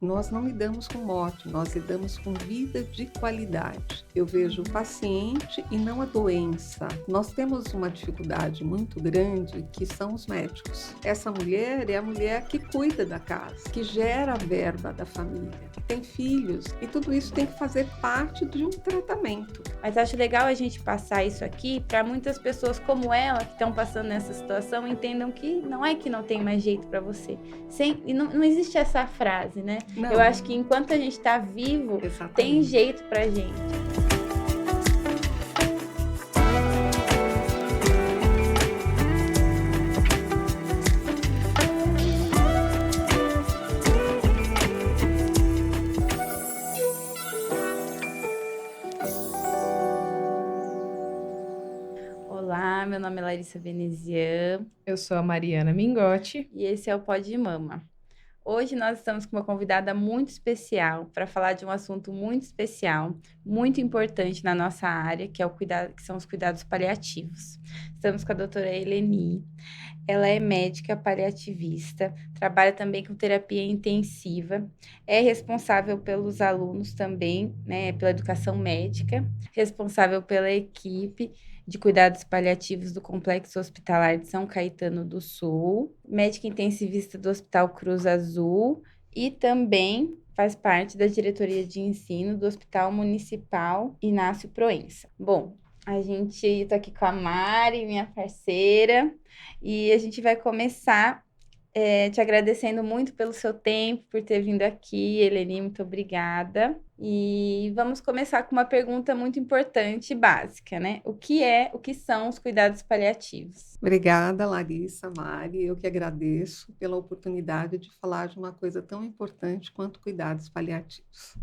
Nós não lidamos com morte, nós lidamos com vida de qualidade. Eu vejo o paciente e não a doença. Nós temos uma dificuldade muito grande que são os médicos. Essa mulher é a mulher que cuida da casa, que gera a verba da família, que tem filhos, e tudo isso tem que fazer parte de um tratamento. Mas acho legal a gente passar isso aqui para muitas pessoas como ela que estão passando nessa situação entendam que não tem mais jeito para você. E não existe essa frase, né? Não. Eu acho que enquanto a gente está vivo, Exatamente. tem jeito pra gente. Olá, meu nome é Larissa Venezian. Eu sou a Mariana Mingotti. E esse é o Pod de Mama. Hoje nós estamos com uma convidada muito especial para falar de um assunto muito especial, muito importante na nossa área, que são os cuidados paliativos. Estamos com a doutora Eleni. Ela é médica paliativista, trabalha também com terapia intensiva, é responsável pelos alunos também, né, pela educação médica, responsável pela equipe de cuidados paliativos do Complexo Hospitalar de São Caetano do Sul, médica intensivista do Hospital Cruz Azul e também faz parte da diretoria de ensino do Hospital Municipal Inácio Proença. Bom, a gente tá aqui com a Mari, minha parceira, e a gente vai começar te agradecendo muito pelo seu tempo, por ter vindo aqui. Eleni, muito obrigada. E vamos começar com uma pergunta muito importante e básica, né? O que são os cuidados paliativos? Obrigada, Larissa, Mari. Eu que agradeço pela oportunidade de falar de uma coisa tão importante quanto cuidados paliativos.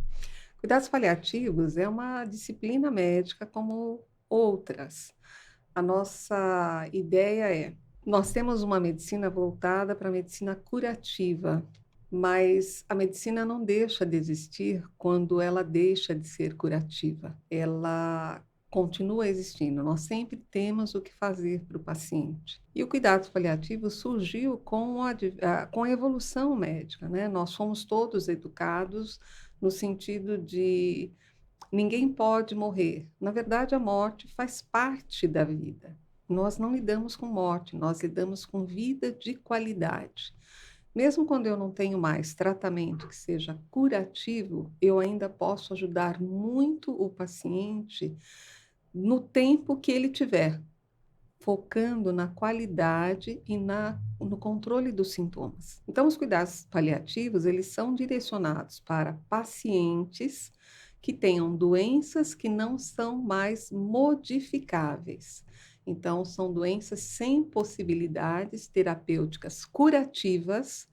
Cuidados paliativos é uma disciplina médica como outras. A nossa ideia é, nós temos uma medicina voltada para a medicina curativa, mas a medicina não deixa de existir quando ela deixa de ser curativa. Ela continua existindo, nós sempre temos o que fazer para o paciente. E o cuidado paliativo surgiu com a evolução médica, né? Nós fomos todos educados no sentido de ninguém pode morrer. Na verdade, a morte faz parte da vida. Nós não lidamos com morte, nós lidamos com vida de qualidade. Mesmo quando eu não tenho mais tratamento que seja curativo, eu ainda posso ajudar muito o paciente no tempo que ele tiver, focando na qualidade e no controle dos sintomas. Então, os cuidados paliativos, eles são direcionados para pacientes que tenham doenças que não são mais modificáveis. Então, são doenças sem possibilidades terapêuticas curativas,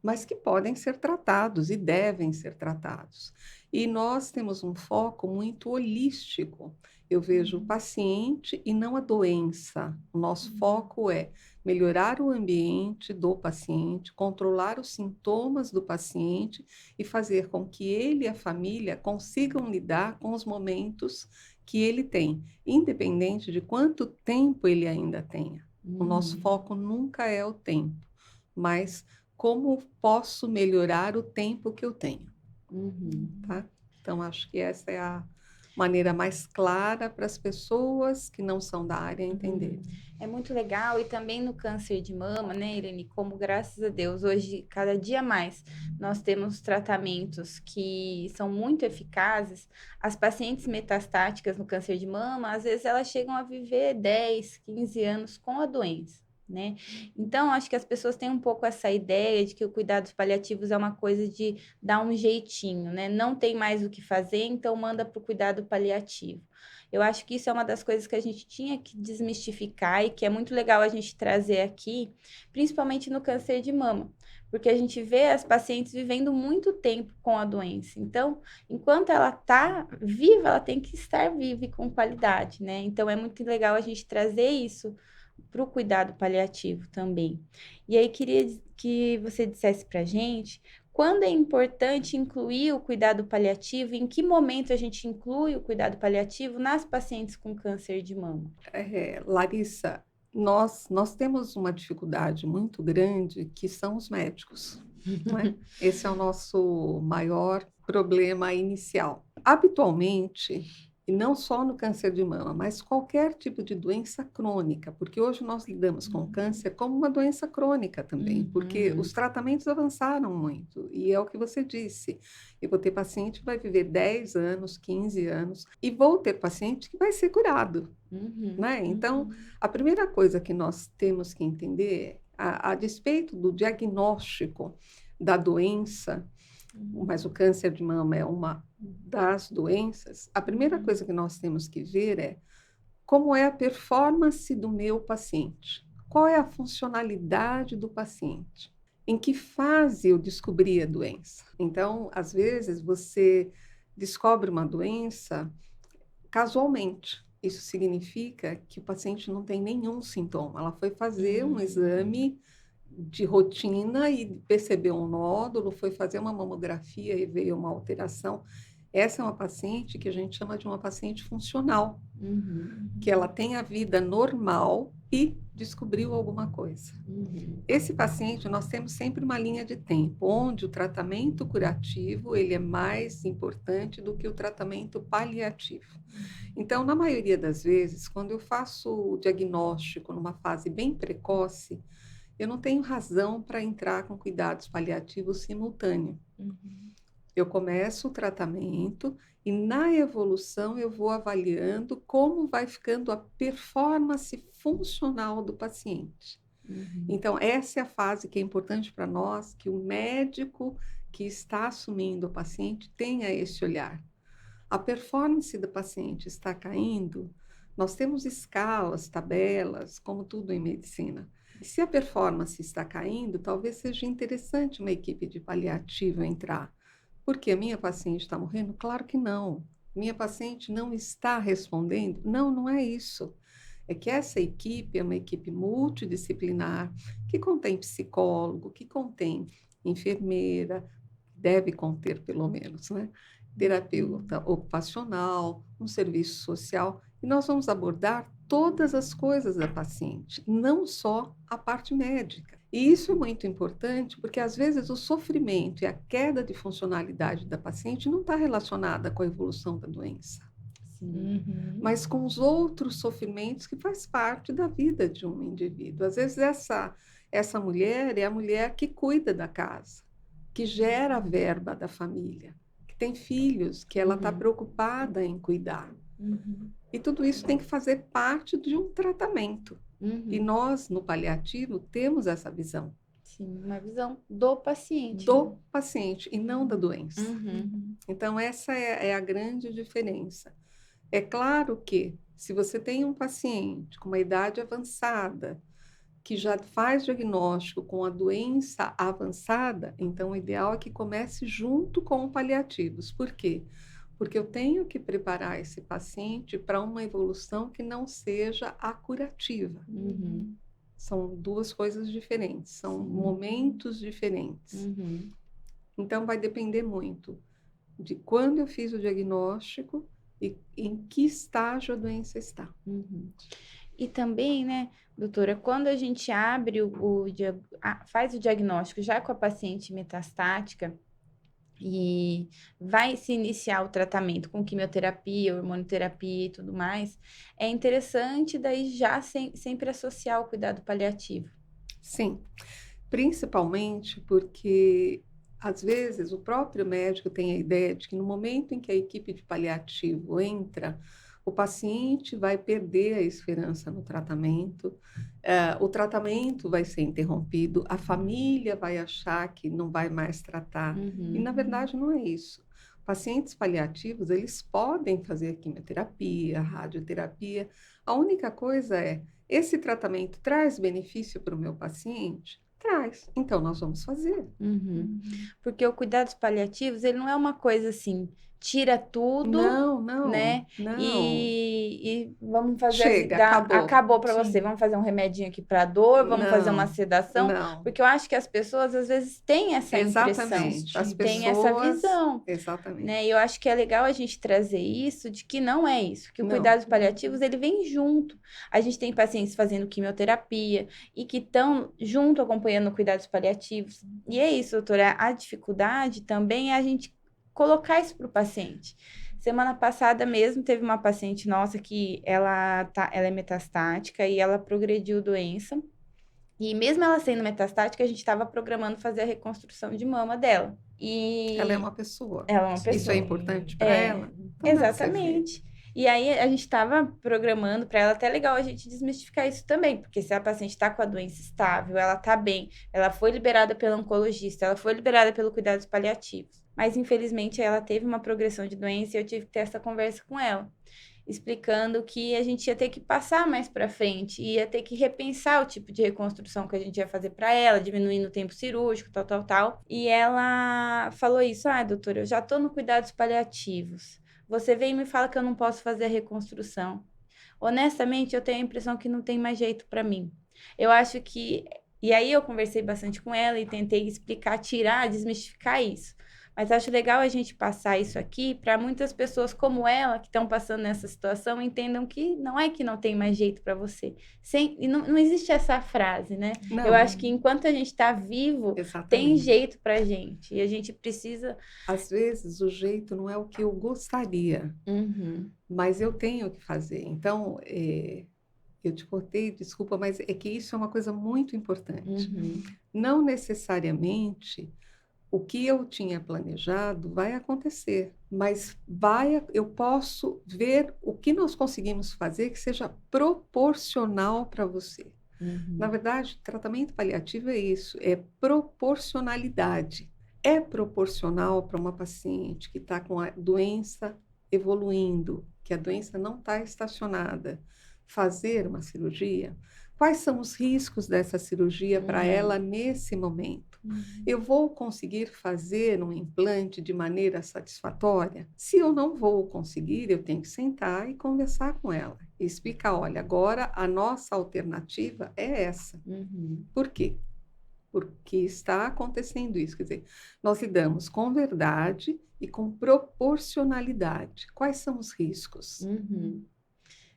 mas que podem ser tratados e devem ser tratados. E nós temos um foco muito holístico. Eu vejo o paciente e não a doença. O nosso foco é melhorar o ambiente do paciente, controlar os sintomas do paciente e fazer com que ele e a família consigam lidar com os momentos que ele tem, independente de quanto tempo ele ainda tenha. O nosso foco nunca é o tempo, mas como posso melhorar o tempo que eu tenho. Tá? Então, acho que essa é a maneira mais clara para as pessoas que não são da área entenderem. É muito legal, e também no câncer de mama, né, Irene, como graças a Deus, hoje, cada dia mais, nós temos tratamentos que são muito eficazes. As pacientes metastáticas no câncer de mama, às vezes elas chegam a viver 10, 15 anos com a doença, né? Então, acho que as pessoas têm um pouco essa ideia de que o cuidados paliativos é uma coisa de dar um jeitinho, né? Não tem mais o que fazer, então manda para o cuidado paliativo. Eu acho que isso é uma das coisas que a gente tinha que desmistificar e que é muito legal a gente trazer aqui, principalmente no câncer de mama, porque a gente vê as pacientes vivendo muito tempo com a doença. Então, enquanto ela está viva, ela tem que estar viva e com qualidade, né? Então, é muito legal a gente trazer isso para o cuidado paliativo também. E aí, queria que você dissesse para a gente quando é importante incluir o cuidado paliativo, em que momento a gente inclui o cuidado paliativo nas pacientes com câncer de mama? Larissa, nós temos uma dificuldade muito grande que são os médicos. não é? Esse é o nosso maior problema inicial. Habitualmente, e não só no câncer de mama, mas qualquer tipo de doença crônica, porque hoje nós lidamos com o câncer como uma doença crônica também, porque os tratamentos avançaram muito, e é o que você disse. Eu vou ter paciente que vai viver 10 anos, 15 anos, e vou ter paciente que vai ser curado, né? Então, a primeira coisa que nós temos que entender é, a despeito do diagnóstico da doença, mas o câncer de mama é uma das doenças, a primeira coisa que nós temos que ver é como é a performance do meu paciente, qual é a funcionalidade do paciente, em que fase eu descobri a doença. Então, às vezes, você descobre uma doença casualmente. Isso significa que o paciente não tem nenhum sintoma. Ela foi fazer um exame de rotina e percebeu um nódulo, foi fazer uma mamografia e veio uma alteração. Essa é uma paciente que a gente chama de uma paciente funcional, que ela tem a vida normal e descobriu alguma coisa. Esse paciente, nós temos sempre uma linha de tempo, onde o tratamento curativo ele é mais importante do que o tratamento paliativo. Então, na maioria das vezes, quando eu faço o diagnóstico numa fase bem precoce, eu não tenho razão para entrar com cuidados paliativos simultâneo. Eu começo o tratamento e, na evolução, eu vou avaliando como vai ficando a performance funcional do paciente. Então, essa é a fase que é importante para nós, que o médico que está assumindo o paciente tenha esse olhar. A performance do paciente está caindo, nós temos escalas, tabelas, como tudo em medicina. E se a performance está caindo, talvez seja interessante uma equipe de paliativo entrar. Porque a minha paciente está morrendo? Claro que não. Minha paciente não está respondendo? Não, não é isso. É que essa equipe é uma equipe multidisciplinar, que contém psicólogo, que contém enfermeira, deve conter pelo menos, né? Terapeuta ocupacional, um serviço social, e nós vamos abordar todas as coisas da paciente, não só a parte médica. E isso é muito importante porque, às vezes, o sofrimento e a queda de funcionalidade da paciente não está relacionada com a evolução da doença, mas com os outros sofrimentos que faz parte da vida de um indivíduo. Às vezes, essa mulher é a mulher que cuida da casa, que gera a verba da família, que tem filhos, que ela está preocupada em cuidar. E tudo isso tem que fazer parte de um tratamento. E nós, no paliativo, temos essa visão. Sim, uma visão do paciente. Do paciente e não da doença. Então, essa é a grande diferença. É claro que, se você tem um paciente com uma idade avançada, que já faz diagnóstico com a doença avançada, então o ideal é que comece junto com paliativos. Por quê? Porque eu tenho que preparar esse paciente para uma evolução que não seja a curativa. São duas coisas diferentes, são momentos diferentes. Então, vai depender muito de quando eu fiz o diagnóstico e em que estágio a doença está. E também, né, doutora, quando a gente abre faz o diagnóstico já com a paciente metastática, e vai se iniciar o tratamento com quimioterapia, hormonioterapia e tudo mais, é interessante daí já sempre associar o cuidado paliativo. Sim, principalmente porque, às vezes, o próprio médico tem a ideia de que no momento em que a equipe de paliativo entra, o paciente vai perder a esperança no tratamento, o tratamento vai ser interrompido, a família vai achar que não vai mais tratar. E, na verdade, não é isso. Pacientes paliativos, eles podem fazer quimioterapia, radioterapia. A única coisa é, esse tratamento traz benefício para o meu paciente? Traz. Então, nós vamos fazer. Porque o cuidados paliativos, ele não é uma coisa assim, tira tudo, Não, né? não. E vamos fazer Chega, acabou. acabou para você. Sim. Vamos fazer um remedinho aqui para dor, vamos fazer uma Não, sedação, não. porque eu acho que as pessoas às vezes têm essa impressão, Exatamente. As têm essa pessoas. visão, Exatamente. né? E eu acho que é legal a gente trazer isso de que não é isso, que o Não. cuidados paliativos ele vem junto. A gente tem pacientes fazendo quimioterapia e que estão junto acompanhando cuidados paliativos. E é isso, doutora. A dificuldade também é a gente colocar isso para o paciente. Semana passada mesmo teve uma paciente nossa que ela é metastática e ela progrediu doença. E mesmo ela sendo metastática, a gente estava programando fazer a reconstrução de mama dela. E Ela é uma pessoa. ela é uma Isso pessoa. é importante para É, ela? Então dá pra você ver. exatamente. E aí a gente estava programando para ela, até legal a gente desmistificar isso também, porque se a paciente está com a doença estável, ela está bem, ela foi liberada pelo oncologista, ela foi liberada pelo cuidados paliativos. Mas infelizmente ela teve uma progressão de doença e eu tive que ter essa conversa com ela, explicando que a gente ia ter que passar mais para frente, ia ter que repensar o tipo de reconstrução que a gente ia fazer para ela, diminuindo o tempo cirúrgico, tal. E ela falou isso: doutora, eu já tô no cuidados paliativos. Você vem e me fala que eu não posso fazer a reconstrução. Honestamente, eu tenho a impressão que não tem mais jeito para mim. Eu acho que... E aí eu conversei bastante com ela e tentei explicar, tirar, desmistificar isso. Mas acho legal a gente passar isso aqui para muitas pessoas como ela, que estão passando nessa situação, entendam que não é que não tem mais jeito para você. E não existe essa frase, né? Não. Eu acho que enquanto a gente está vivo, tem Exatamente. jeito para gente. E a gente precisa... Às vezes o jeito não é o que eu gostaria, Uhum. mas eu tenho que fazer. Então, eu te cortei, desculpa, mas é que isso é uma coisa muito importante. Uhum. Não necessariamente o que eu tinha planejado vai acontecer, mas eu posso ver o que nós conseguimos fazer que seja proporcional para você. Uhum. Na verdade, tratamento paliativo é isso, é proporcionalidade. É proporcional para uma paciente que está com a doença evoluindo, que a doença não está estacionada, fazer uma cirurgia? Quais são os riscos dessa cirurgia para ela nesse momento? Eu vou conseguir fazer um implante de maneira satisfatória? Se eu não vou conseguir, eu tenho que sentar e conversar com ela e explicar: olha, agora a nossa alternativa é essa. Uhum. Por quê? Porque está acontecendo isso. Quer dizer, nós lidamos com verdade e com proporcionalidade. Quais são os riscos Uhum.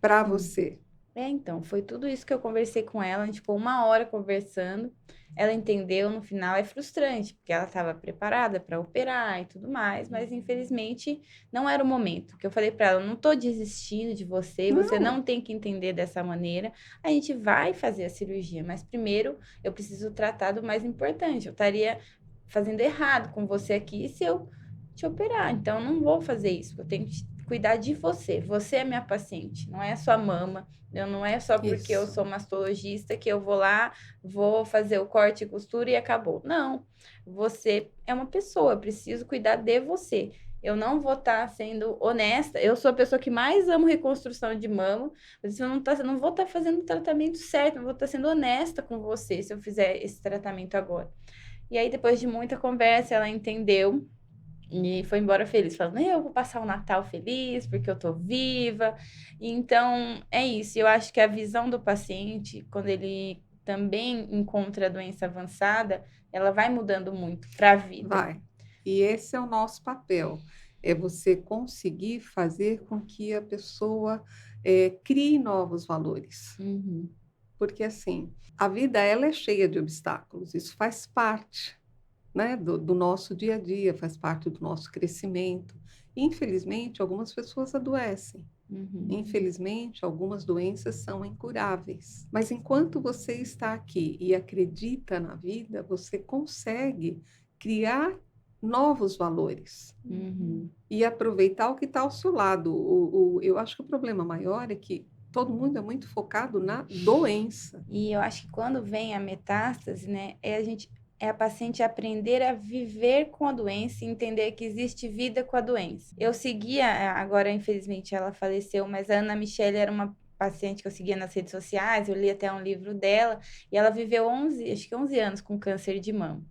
para Sim. você? Então, foi tudo isso que eu conversei com ela, a gente ficou 1 hora conversando, ela entendeu, no final é frustrante, porque ela estava preparada para operar e tudo mais, mas infelizmente não era o momento, que eu falei para ela: não estou desistindo de você, você não tem que entender dessa maneira, a gente vai fazer a cirurgia, mas primeiro eu preciso tratar do mais importante, eu estaria fazendo errado com você aqui se eu te operar, então eu não vou fazer isso, eu tenho que cuidar de você. Você é minha paciente, não é sua mama. Não é só porque eu sou mastologista que eu vou lá, vou fazer o corte e costura e acabou. Não, você é uma pessoa, eu preciso cuidar de você. Eu não vou estar sendo honesta. Eu sou a pessoa que mais amo reconstrução de mama, mas eu não vou estar fazendo o tratamento certo, não vou estar sendo honesta com você se eu fizer esse tratamento agora. E aí, depois de muita conversa, ela entendeu e foi embora feliz, falando: eu vou passar o Natal feliz, porque eu tô viva. Então, é isso. Eu acho que a visão do paciente, quando ele também encontra a doença avançada, ela vai mudando muito para a vida. Vai. E esse é o nosso papel. É você conseguir fazer com que a pessoa crie novos valores. Uhum. Porque, assim, a vida ela é cheia de obstáculos. Isso faz parte, né, do nosso dia a dia, faz parte do nosso crescimento. Infelizmente, algumas pessoas adoecem. Uhum. Infelizmente, algumas doenças são incuráveis. Mas enquanto você está aqui e acredita na vida, você consegue criar novos valores. Uhum. E aproveitar o que está ao seu lado. Eu acho que o problema maior é que todo mundo é muito focado na doença. E eu acho que quando vem a metástase, né, é a paciente aprender a viver com a doença e entender que existe vida com a doença. Eu seguia, agora infelizmente ela faleceu, mas a Ana Michele era uma paciente que eu seguia nas redes sociais, eu li até um livro dela, e ela viveu 11 anos com câncer de mama.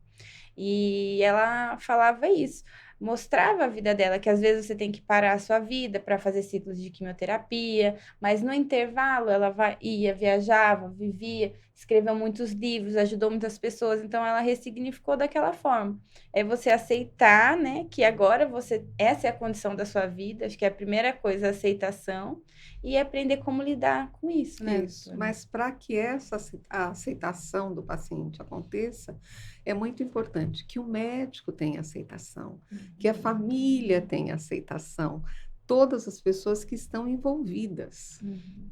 E ela falava isso: mostrava a vida dela, que às vezes você tem que parar a sua vida para fazer ciclos de quimioterapia, mas no intervalo ela ia, viajava, vivia, escreveu muitos livros, ajudou muitas pessoas, então ela ressignificou daquela forma. É você aceitar, né, que agora essa é a condição da sua vida, acho que é a primeira coisa, a aceitação, e aprender como lidar com isso, né, Isso, doutora? mas para que a aceitação do paciente aconteça, é muito importante que o médico tenha aceitação, que a família tenha aceitação, todas as pessoas que estão envolvidas.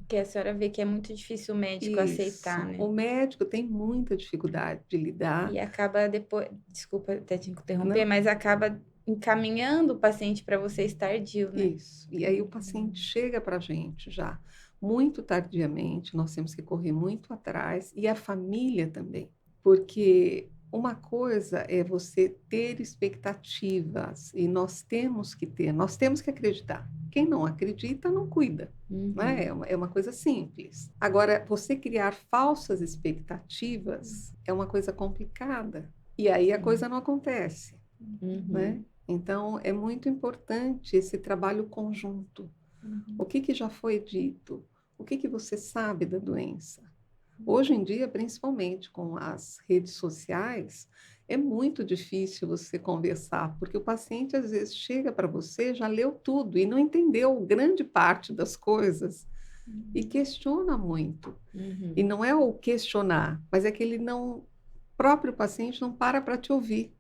Que a senhora vê que é muito difícil o médico Isso, aceitar, né? o médico tem muita dificuldade de lidar. E acaba depois, desculpa até te interromper, Não, mas acaba encaminhando o paciente para vocês tardio, né? isso. E aí o paciente chega para a gente já muito tardiamente, nós temos que correr muito atrás, e a família também, porque uma coisa é você ter expectativas, e nós temos que acreditar. Quem não acredita, não cuida, né? É uma coisa simples. Agora, você criar falsas expectativas é uma coisa complicada, e aí a coisa não acontece, né? Então, é muito importante esse trabalho conjunto. O que já foi dito? O que você sabe da doença? Hoje em dia, principalmente com as redes sociais, é muito difícil você conversar, porque o paciente às vezes chega para você, já leu tudo e não entendeu grande parte das coisas e questiona muito. E não é o questionar, mas é que o próprio paciente não para te ouvir.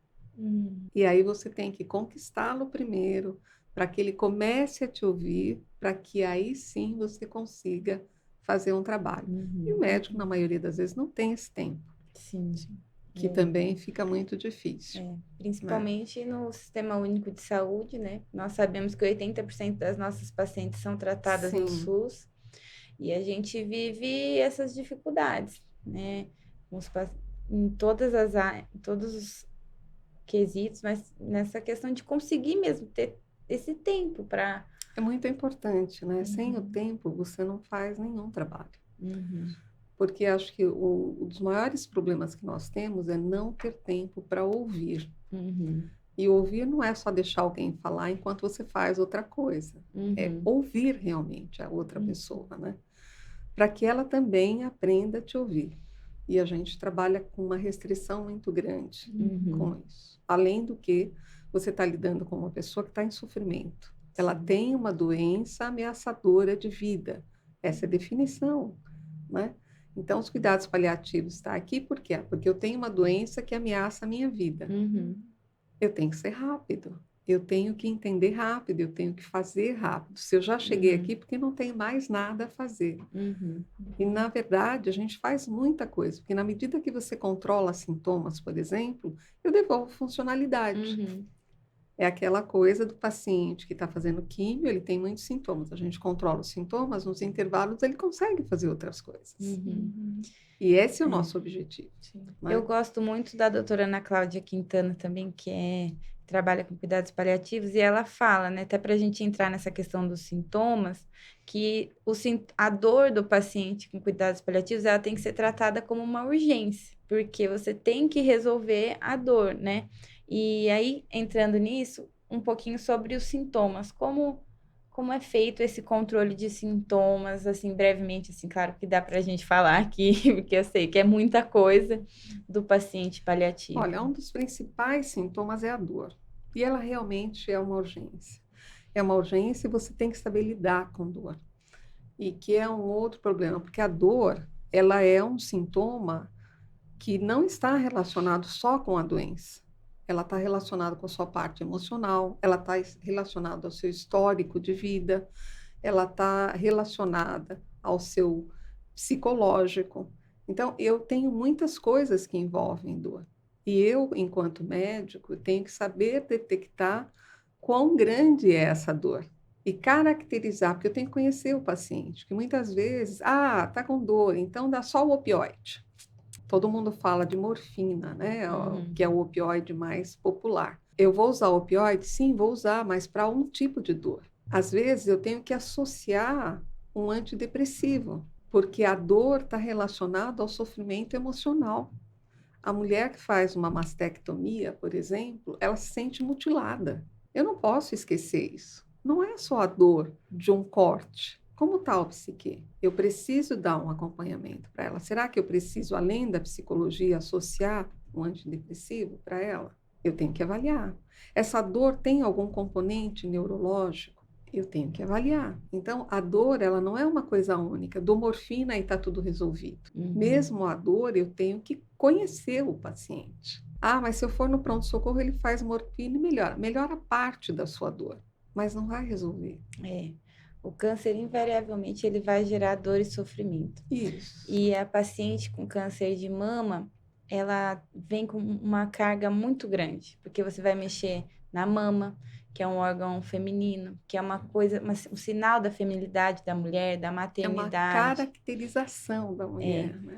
E aí você tem que conquistá-lo primeiro, para que ele comece a te ouvir, para que aí sim você consiga fazer um trabalho. E o médico, na maioria das vezes, não tem esse tempo, Sim. que também fica muito difícil. É, principalmente no Sistema Único de Saúde, né? Nós sabemos que 80% das nossas pacientes são tratadas no Sim. SUS e a gente vive essas dificuldades, né? Em todos os quesitos, mas nessa questão de conseguir mesmo ter esse tempo para. É muito importante, né? Sem o tempo, você não faz nenhum trabalho. Porque acho que um dos maiores problemas que nós temos é não ter tempo para ouvir. E ouvir não é só deixar alguém falar enquanto você faz outra coisa. É ouvir realmente a outra pessoa, né? Para que ela também aprenda a te ouvir. E a gente trabalha com uma restrição muito grande com isso. Além do que, você está lidando com uma pessoa que está em sofrimento. Ela tem uma doença ameaçadora de vida. Essa é a definição, né? Então, os cuidados paliativos estão aqui por quê? Porque eu tenho uma doença que ameaça a minha vida. Eu tenho que ser rápido. Eu tenho que entender rápido, eu tenho que fazer rápido. Se eu já cheguei aqui, porque não tenho mais nada a fazer. E, na verdade, a gente faz muita coisa, porque na medida que você controla sintomas, por exemplo, eu devolvo funcionalidade. É aquela coisa do paciente que está fazendo químio, ele tem muitos sintomas. A gente controla os sintomas, nos intervalos ele consegue fazer outras coisas. E esse é o nosso objetivo. Né? Eu gosto muito da doutora Ana Cláudia Quintana também, que trabalha com cuidados paliativos, e ela fala, né, até para a gente entrar nessa questão dos sintomas, que a dor do paciente com cuidados paliativos, ela tem que ser tratada como uma urgência, porque você tem que resolver a dor, né? E aí, entrando nisso, um pouquinho sobre os sintomas, como é feito esse controle de sintomas, assim, brevemente, assim, claro que dá para a gente falar aqui, porque eu sei que é muita coisa do paciente paliativo. Olha, um dos principais sintomas é a dor, e ela realmente é uma urgência. É uma urgência e você tem que saber lidar com dor. E que é um outro problema, porque a dor, ela é um sintoma que não está relacionado só com a doença. Ela está relacionada com a sua parte emocional, ela está relacionada ao seu histórico de vida, ela está relacionada ao seu psicológico. Então, eu tenho muitas coisas que envolvem dor. E eu, enquanto médico, tenho que saber detectar quão grande é essa dor e caracterizar, porque eu tenho que conhecer o paciente, que muitas vezes, tá com dor, então dá só o opioide. Todo mundo fala de morfina, né? Que é o opioide mais popular. Eu vou usar o opioide? Sim, vou usar, mas para um tipo de dor. Às vezes eu tenho que associar um antidepressivo, porque a dor está relacionada ao sofrimento emocional. A mulher que faz uma mastectomia, por exemplo, ela se sente mutilada. Eu não posso esquecer isso. Não é só a dor de um corte. Como está o psique? Eu preciso dar um acompanhamento para ela. Será que eu preciso, além da psicologia, associar um antidepressivo para ela? Eu tenho que avaliar. Essa dor tem algum componente neurológico? Eu tenho que avaliar. Então, a dor, ela não é uma coisa única. Dou morfina e está tudo resolvido. Mesmo a dor, eu tenho que conhecer o paciente. Ah, mas se eu for no pronto-socorro, ele faz morfina e melhora. Melhora parte da sua dor, mas não vai resolver. O câncer, invariavelmente, ele vai gerar dor e sofrimento. Isso. E a paciente com câncer de mama, ela vem com uma carga muito grande, porque você vai mexer na mama, que é um órgão feminino, que é uma coisa, um sinal da feminilidade da mulher, da É uma maternidade. caracterização da mulher, né?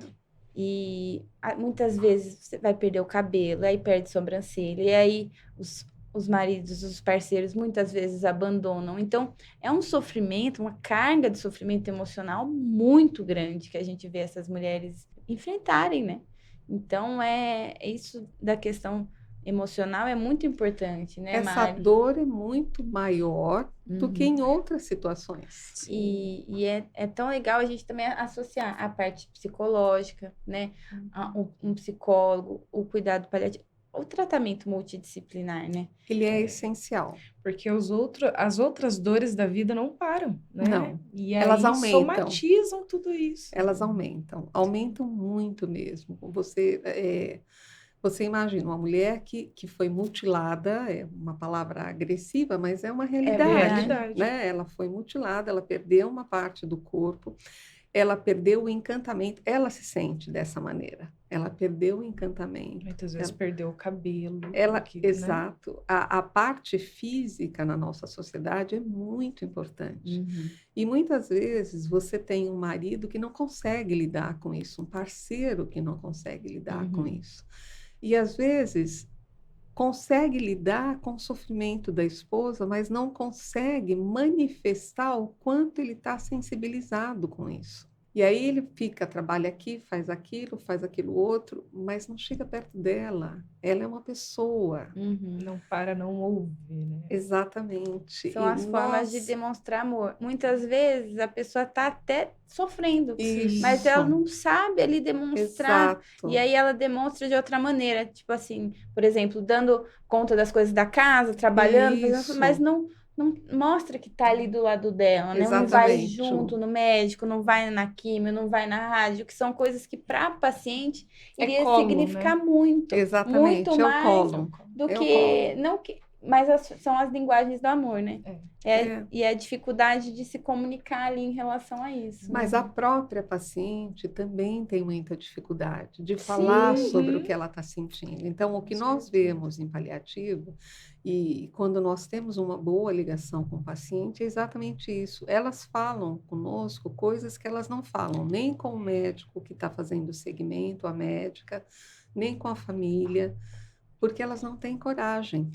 E muitas vezes você vai perder o cabelo, aí perde sobrancelha, e aí os maridos, os parceiros, muitas vezes abandonam. Então, é um sofrimento, uma carga de sofrimento emocional muito grande que a gente vê essas mulheres enfrentarem, né? Então, isso da questão emocional é muito importante, né, Essa Mari? dor é muito maior do que em outras situações. E é tão legal a gente também associar a parte psicológica, né? Um psicólogo, o cuidado paliativo, o tratamento multidisciplinar, né? Ele é essencial. Porque as outras dores da vida não param, né? Não. E Elas aí aumentam. somatizam tudo isso. Elas aumentam muito mesmo. Você imagina uma mulher que foi mutilada, é uma palavra agressiva, mas é uma realidade, realidade. né? Ela foi mutilada, ela perdeu uma parte do corpo, ela perdeu o encantamento, ela se sente dessa maneira. Ela perdeu o encantamento. Muitas vezes perdeu o cabelo. Exato. Né? A parte física na nossa sociedade é muito importante. E muitas vezes você tem um marido que não consegue lidar com isso, um parceiro que não consegue lidar com isso. E às vezes consegue lidar com o sofrimento da esposa, mas não consegue manifestar o quanto ele está sensibilizado com isso. E aí ele trabalha aqui, faz aquilo outro, mas não chega perto dela. Ela é uma pessoa. Não para, não ouve, né? Exatamente. São as formas de demonstrar amor. Muitas vezes a pessoa está até sofrendo, mas ela não sabe ali demonstrar. Exato. E aí ela demonstra de outra maneira. Tipo assim, por exemplo, dando conta das coisas da casa, trabalhando, mas não mostra que tá ali do lado dela, né? Não vai Exatamente. junto no médico, não vai na quimio, não vai na rádio, que são coisas que para a paciente iria significar muito. Exatamente, muito mais colo. do que... Não que mas são as linguagens do amor, né? E a dificuldade de se comunicar ali em relação a isso. Mas né? a própria paciente também tem muita dificuldade de falar sobre o que ela está sentindo. Então, o que nós vemos em paliativo, e quando nós temos uma boa ligação com o paciente, é exatamente isso. Elas falam conosco coisas que elas não falam, nem com o médico que está fazendo o segmento, a médica, nem com a família, porque elas não têm coragem.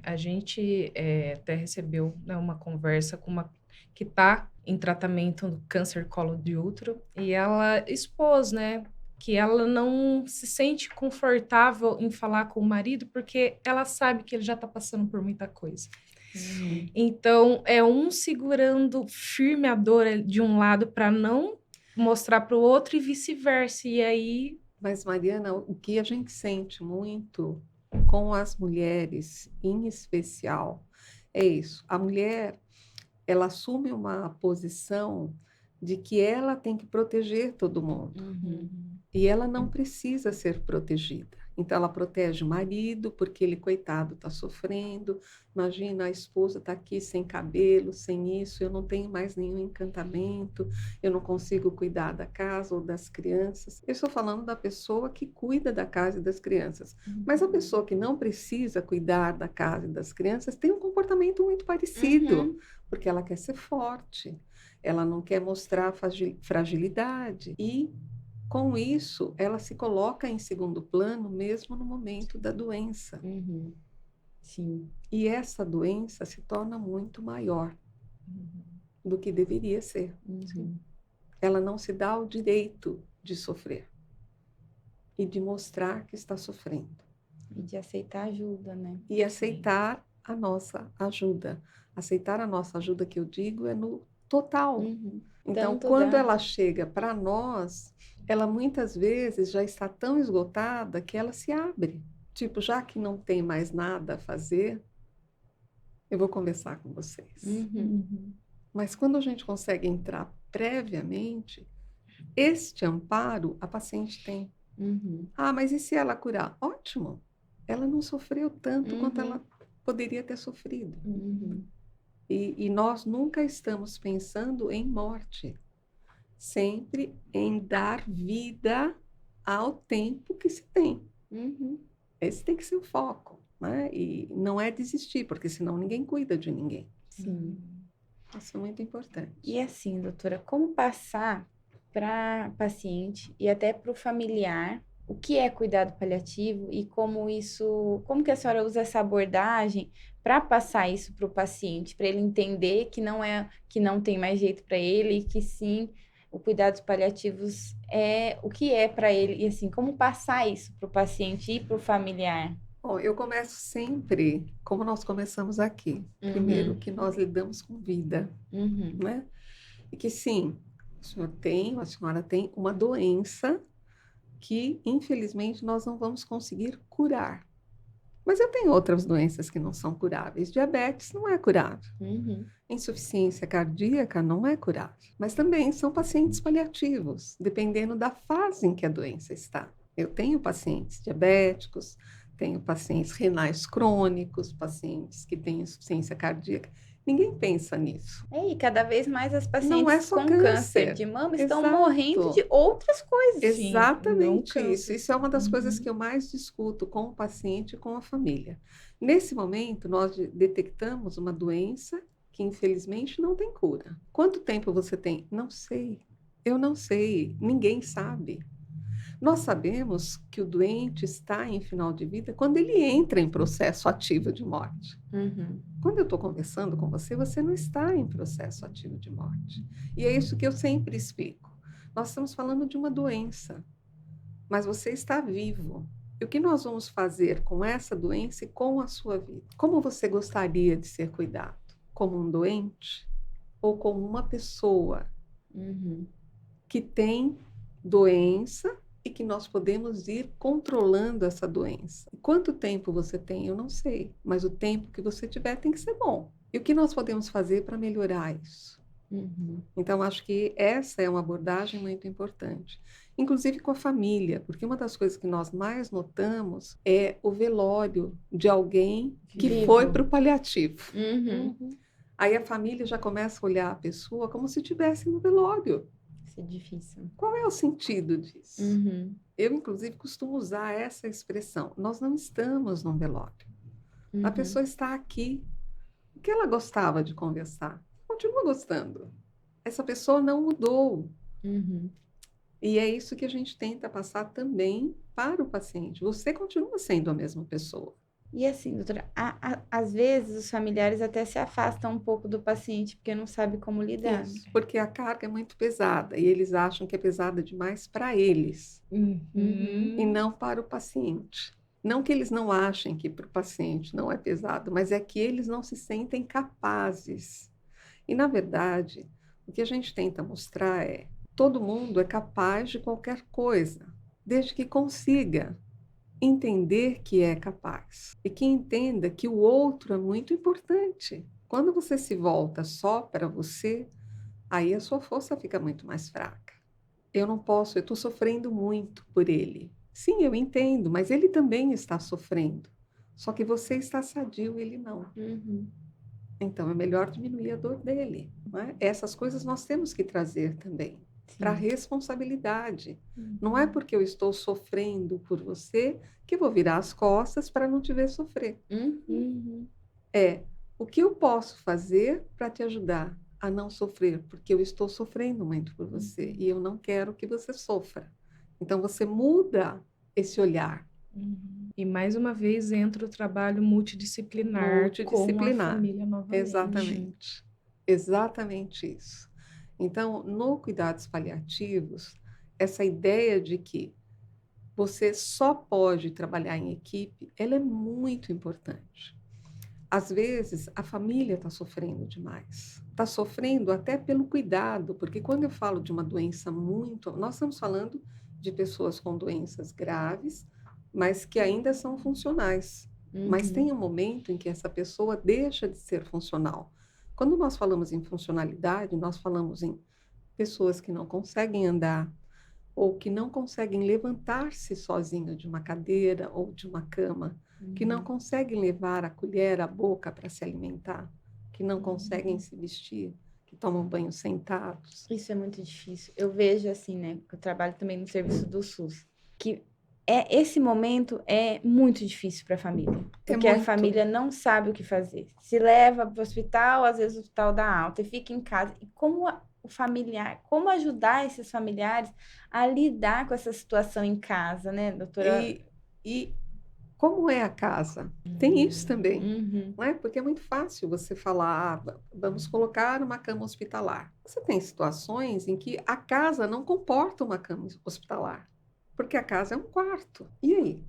A gente até recebeu, né, uma conversa com uma que está em tratamento do câncer colo de útero e ela expôs, né, que ela não se sente confortável em falar com o marido porque ela sabe que ele já está passando por muita coisa. Então, é um segurando firme a dor de um lado para não mostrar para o outro e vice-versa. E aí... Mas, Mariana, o que a gente sente muito com as mulheres, em especial, é isso. A mulher, ela assume uma posição de que ela tem que proteger todo mundo. E ela não precisa ser protegida. Então, ela protege o marido, porque ele, coitado, está sofrendo. Imagina, a esposa está aqui sem cabelo, sem isso, eu não tenho mais nenhum encantamento, eu não consigo cuidar da casa ou das crianças. Eu estou falando da pessoa que cuida da casa e das crianças. Mas a pessoa que não precisa cuidar da casa e das crianças tem um comportamento muito parecido, porque ela quer ser forte, ela não quer mostrar fragilidade e... Com isso, ela se coloca em segundo plano mesmo no momento da doença. Sim. E essa doença se torna muito maior do que deveria ser. Ela não se dá o direito de sofrer e de mostrar que está sofrendo. E de aceitar ajuda, né? E aceitar a nossa ajuda. Aceitar a nossa ajuda, que eu digo, é no total. Então, Tanto quando dá. ela chega para nós, ela muitas vezes já está tão esgotada que ela se abre. Tipo, já que não tem mais nada a fazer, eu vou conversar com vocês. Mas quando a gente consegue entrar previamente, este amparo a paciente tem. Ah, mas e se ela curar? Ótimo. Ela não sofreu tanto quanto ela poderia ter sofrido. E nós nunca estamos pensando em morte, sempre em dar vida ao tempo que se tem. Esse tem que ser o foco, né? E não é desistir, porque senão ninguém cuida de ninguém. Sim. Isso é muito importante. E assim, doutora, como passar para paciente e até para o familiar o que é cuidado paliativo e como que a senhora usa essa abordagem para passar isso para o paciente, para ele entender que não tem mais jeito para ele e que sim, o cuidados paliativos é o que é para ele e assim, como passar isso para o paciente e para o familiar? Bom, eu começo sempre como nós começamos aqui. Primeiro, que nós lidamos com vida, né? E que sim, a senhora tem uma doença que, infelizmente, nós não vamos conseguir curar. Mas eu tenho outras doenças que não são curáveis. Diabetes não é curável. Insuficiência cardíaca não é curável. Mas também são pacientes paliativos, dependendo da fase em que a doença está. Eu tenho pacientes diabéticos, tenho pacientes renais crônicos, pacientes que têm insuficiência cardíaca. Ninguém pensa nisso. E cada vez mais as Não é pacientes só com câncer câncer. de mama estão Exato. morrendo de outras coisas. Sim, Exatamente não isso. câncer. Isso é uma das coisas que eu mais discuto com o paciente e com a família. Nesse momento, nós detectamos uma doença que, infelizmente, não tem cura. Quanto tempo você tem? Não sei. Eu não sei. Ninguém sabe. Nós sabemos que o doente está em final de vida quando ele entra em processo ativo de morte. Quando eu estou conversando com você, você não está em processo ativo de morte. E é isso que eu sempre explico. Nós estamos falando de uma doença, mas você está vivo. E o que nós vamos fazer com essa doença e com a sua vida? Como você gostaria de ser cuidado? Como um doente ou como uma pessoa que tem doença e que nós podemos ir controlando essa doença? Quanto tempo você tem? Eu não sei, mas o tempo que você tiver tem que ser bom. E o que nós podemos fazer para melhorar isso? Então, acho que essa é uma abordagem muito importante. Inclusive com a família, porque uma das coisas que nós mais notamos é o velório de alguém que Vivo. foi para o paliativo. Aí a família já começa a olhar a pessoa como se estivesse no velório. Isso é difícil. Qual é o sentido disso? Eu, inclusive, costumo usar essa expressão. Nós não estamos num velório. A pessoa está aqui. O que ela gostava de conversar? Continua gostando. Essa pessoa não mudou. E é isso que a gente tenta passar também para o paciente. Você continua sendo a mesma pessoa. E assim, doutora, às vezes os familiares até se afastam um pouco do paciente porque não sabe como lidar. Isso, porque a carga é muito pesada e eles acham que é pesada demais para eles e não para o paciente. Não que eles não achem que para o paciente não é pesado, mas é que eles não se sentem capazes. E, na verdade, o que a gente tenta mostrar é todo mundo é capaz de qualquer coisa, desde que consiga entender que é capaz e que entenda que o outro é muito importante. Quando você se volta só para você, aí a sua força fica muito mais fraca. Eu não posso, eu estou sofrendo muito por ele. Sim, eu entendo, mas ele também está sofrendo. Só que você está sadio, ele não. Então é melhor diminuir a dor dele. Não é? Essas coisas nós temos que trazer também para a responsabilidade. Não é porque eu estou sofrendo por você que eu vou virar as costas para não te ver sofrer. É o que eu posso fazer para te ajudar a não sofrer, porque eu estou sofrendo muito por você e eu não quero que você sofra. Então você muda esse olhar. E mais uma vez entra o trabalho multidisciplinar com a família novamente. Exatamente. Exatamente isso. Então, no cuidados paliativos, essa ideia de que você só pode trabalhar em equipe, ela é muito importante. às vezes, a família está sofrendo demais. Está sofrendo até pelo cuidado, porque quando eu falo de uma doença muito. Nós estamos falando de pessoas com doenças graves, mas que ainda são funcionais. Mas tem um momento em que essa pessoa deixa de ser funcional. Quando nós falamos em funcionalidade, nós falamos em pessoas que não conseguem andar, ou que não conseguem levantar-se sozinho de uma cadeira ou de uma cama, que não conseguem levar a colher à boca para se alimentar, que não conseguem se vestir, que tomam banho sentados. Isso é muito difícil. Eu vejo assim, né? Eu trabalho também no serviço do SUS, que esse momento é muito difícil para a família, porque a muito. família não sabe o que fazer. Se leva para o hospital, às vezes o hospital dá alta e fica em casa. E o familiar, como ajudar esses familiares a lidar com essa situação em casa, né, doutora? E como é a casa? Tem isso também, Uhum. não é? Porque é muito fácil você falar, vamos colocar uma cama hospitalar. Você tem situações em que a casa não comporta uma cama hospitalar, porque a casa é um quarto. E aí?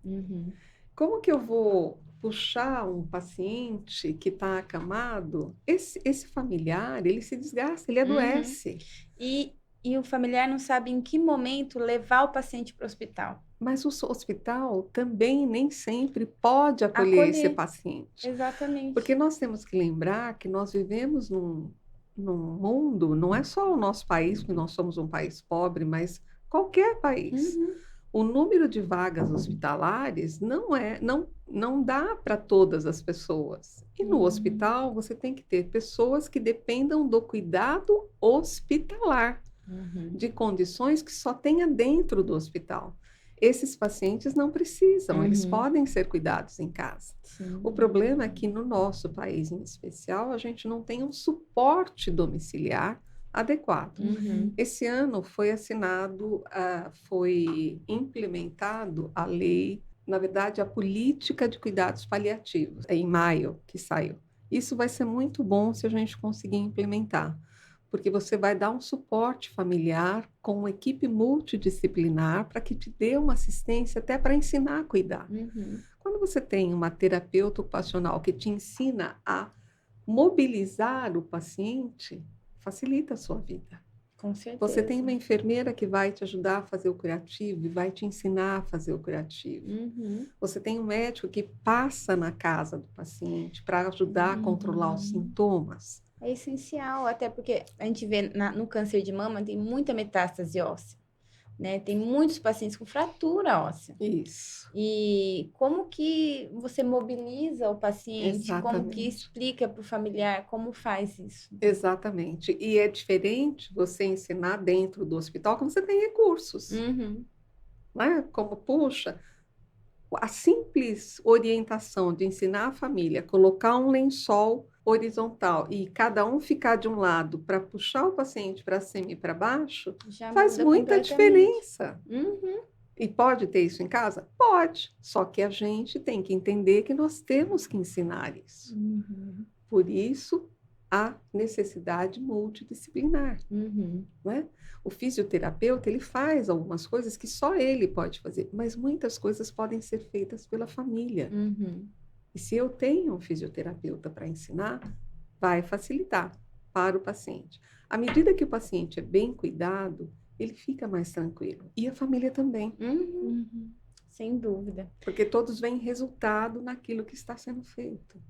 Uhum. Como que eu vou puxar um paciente que está acamado? Esse familiar, ele se desgasta, ele adoece. E o familiar não sabe em que momento levar o paciente para o hospital. Mas o hospital também nem sempre pode acolher esse paciente. Exatamente. Porque nós temos que lembrar que nós vivemos num mundo, não é só o nosso país, porque nós somos um país pobre, mas qualquer país. O número de vagas hospitalares não dá para todas as pessoas. E no hospital você tem que ter pessoas que dependam do cuidado hospitalar, de condições que só tenha dentro do hospital. Esses pacientes não precisam, eles podem ser cuidados em casa. Sim. O problema é que no nosso país em especial, a gente não tem um suporte domiciliar adequado. Esse ano foi foi implementado a lei, na verdade, a política de cuidados paliativos, em maio que saiu. Isso vai ser muito bom se a gente conseguir implementar, porque você vai dar um suporte familiar com uma equipe multidisciplinar para que te dê uma assistência até para ensinar a cuidar. Quando você tem uma terapeuta ocupacional que te ensina a mobilizar o paciente, facilita a sua vida. Com certeza. Você tem uma enfermeira que vai te ajudar a fazer o curativo e vai te ensinar a fazer o curativo. Você tem um médico que passa na casa do paciente para ajudar a controlar os sintomas. É essencial, até porque a gente vê no câncer de mama tem muita metástase óssea, né? Tem muitos pacientes com fratura óssea. Isso. E como que você mobiliza o paciente? Exatamente. Como que explica para o familiar como faz isso? Exatamente. E é diferente você ensinar dentro do hospital como você tem recursos. Né? Como, puxa, a simples orientação de ensinar a família, colocar um lençol horizontal e cada um ficar de um lado para puxar o paciente para cima e para baixo, Já faz muda muita completamente. diferença. E pode ter isso em casa? Pode. Só que a gente tem que entender que nós temos que ensinar isso. Por isso, a necessidade multidisciplinar. Né? O fisioterapeuta, ele faz algumas coisas que só ele pode fazer, mas muitas coisas podem ser feitas pela família. E se eu tenho um fisioterapeuta para ensinar, vai facilitar para o paciente. À medida que o paciente é bem cuidado, ele fica mais tranquilo. E a família também. Sem dúvida. Porque todos veem resultado naquilo que está sendo feito.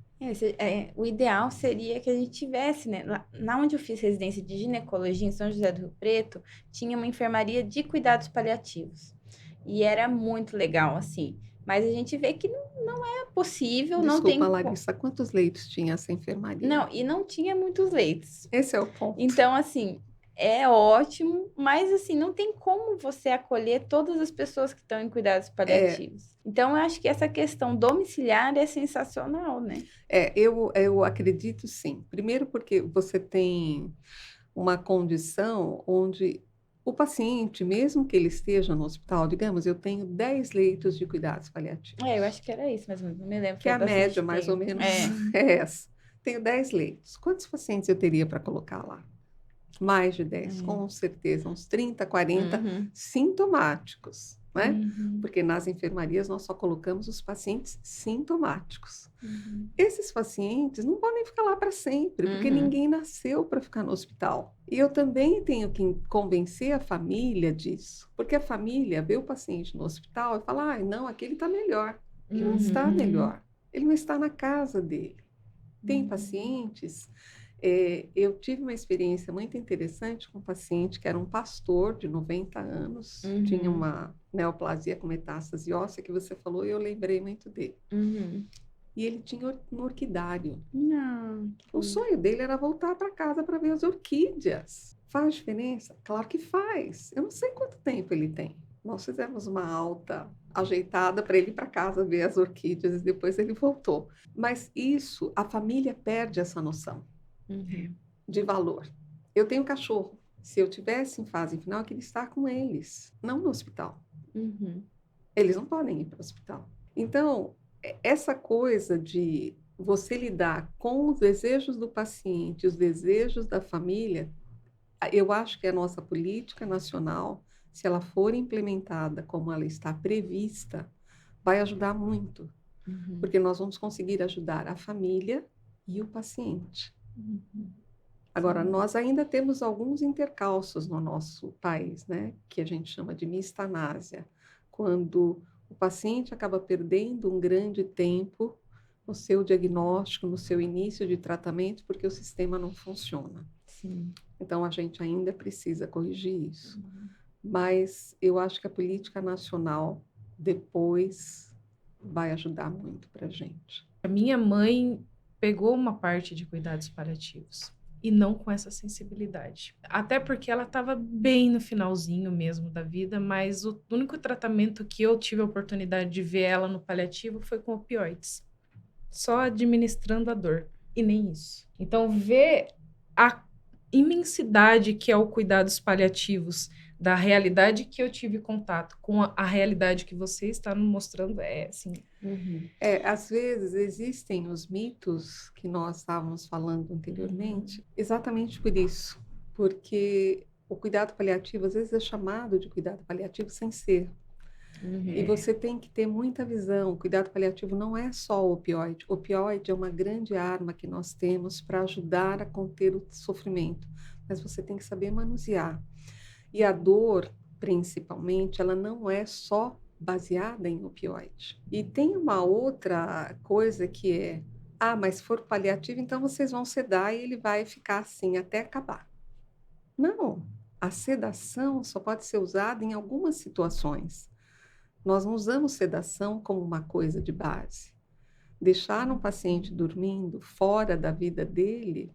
O ideal seria que a gente tivesse, né? Lá onde eu fiz residência de ginecologia, em São José do Rio Preto, tinha uma enfermaria de cuidados paliativos. E era muito legal, assim. Mas a gente vê que não é possível, não tem... Desculpa, Larissa, quantos leitos tinha essa enfermaria? Não, e não tinha muitos leitos. Esse é o ponto. Então, assim, é ótimo, mas, assim, não tem como você acolher todas as pessoas que estão em cuidados paliativos. Então, eu acho que essa questão domiciliar é sensacional, né? Eu acredito sim. Primeiro porque você tem uma condição onde o paciente, mesmo que ele esteja no hospital, digamos, eu tenho 10 leitos de cuidados paliativos. Eu acho que era isso, mas não me lembro. Que a média, mais ou menos, é essa. Tenho 10 leitos. Quantos pacientes eu teria para colocar lá? Mais de 10, com certeza, uns 30, 40 Uhum. sintomáticos, né? Uhum. Porque nas enfermarias nós só colocamos os pacientes sintomáticos. Uhum. Esses pacientes não podem ficar lá para sempre, porque Uhum. ninguém nasceu para ficar no hospital. E eu também tenho que convencer a família disso, porque a família vê o paciente no hospital e fala: ah, não, aquele está melhor. Ele não está Uhum. melhor, ele não está na casa dele. Tem pacientes. Eu tive uma experiência muito interessante com um paciente que era um pastor de 90 anos, tinha Uhum. uma neoplasia com metástase óssea, que você falou, e eu lembrei muito dele. Uhum. E ele tinha um orquidário. Não. O sonho dele era voltar para casa para ver as orquídeas. Faz diferença? Claro que faz. Eu não sei quanto tempo ele tem. Nós fizemos uma alta ajeitada para ele ir para casa ver as orquídeas e depois ele voltou. Mas isso, a família perde essa noção Uhum. de valor. Eu tenho cachorro. Se eu tivesse em fase final, eu queria estar com eles, não no hospital. Uhum. Eles não podem ir para o hospital. Então, essa coisa de você lidar com os desejos do paciente, os desejos da família, eu acho que a nossa política nacional, se ela for implementada como ela está prevista, vai ajudar muito, Uhum. porque nós vamos conseguir ajudar a família e o paciente. Uhum. Agora, nós ainda temos alguns intercalços no nosso país, né, que a gente chama de mistanásia, quando o paciente acaba perdendo um grande tempo no seu diagnóstico, no seu início de tratamento, porque o sistema não funciona. Sim. Então, a gente ainda precisa corrigir isso. Mas eu acho que a política nacional depois vai ajudar muito para a gente. A minha mãe pegou uma parte de cuidados paliativos e não com essa sensibilidade. Até porque ela estava bem no finalzinho mesmo da vida, mas o único tratamento que eu tive a oportunidade de ver ela no paliativo foi com opioides. Só administrando a dor. E nem isso. Então, ver a imensidade que é o cuidados paliativos da realidade que eu tive contato com a realidade que você está me mostrando é assim. Uhum. Às vezes existem os mitos que nós estávamos falando anteriormente, exatamente por isso, porque o cuidado paliativo às vezes é chamado de cuidado paliativo sem ser. E você tem que ter muita visão. O cuidado paliativo não é só o opioide. O opioide é uma grande arma que nós temos para ajudar a conter o sofrimento, mas você tem que saber manusear. E a dor, principalmente, ela não é só baseada em opioide. E tem uma outra coisa que é, mas se for paliativo, então vocês vão sedar e ele vai ficar assim até acabar. Não, a sedação só pode ser usada em algumas situações. Nós não usamos sedação como uma coisa de base. Deixar um paciente dormindo fora da vida dele,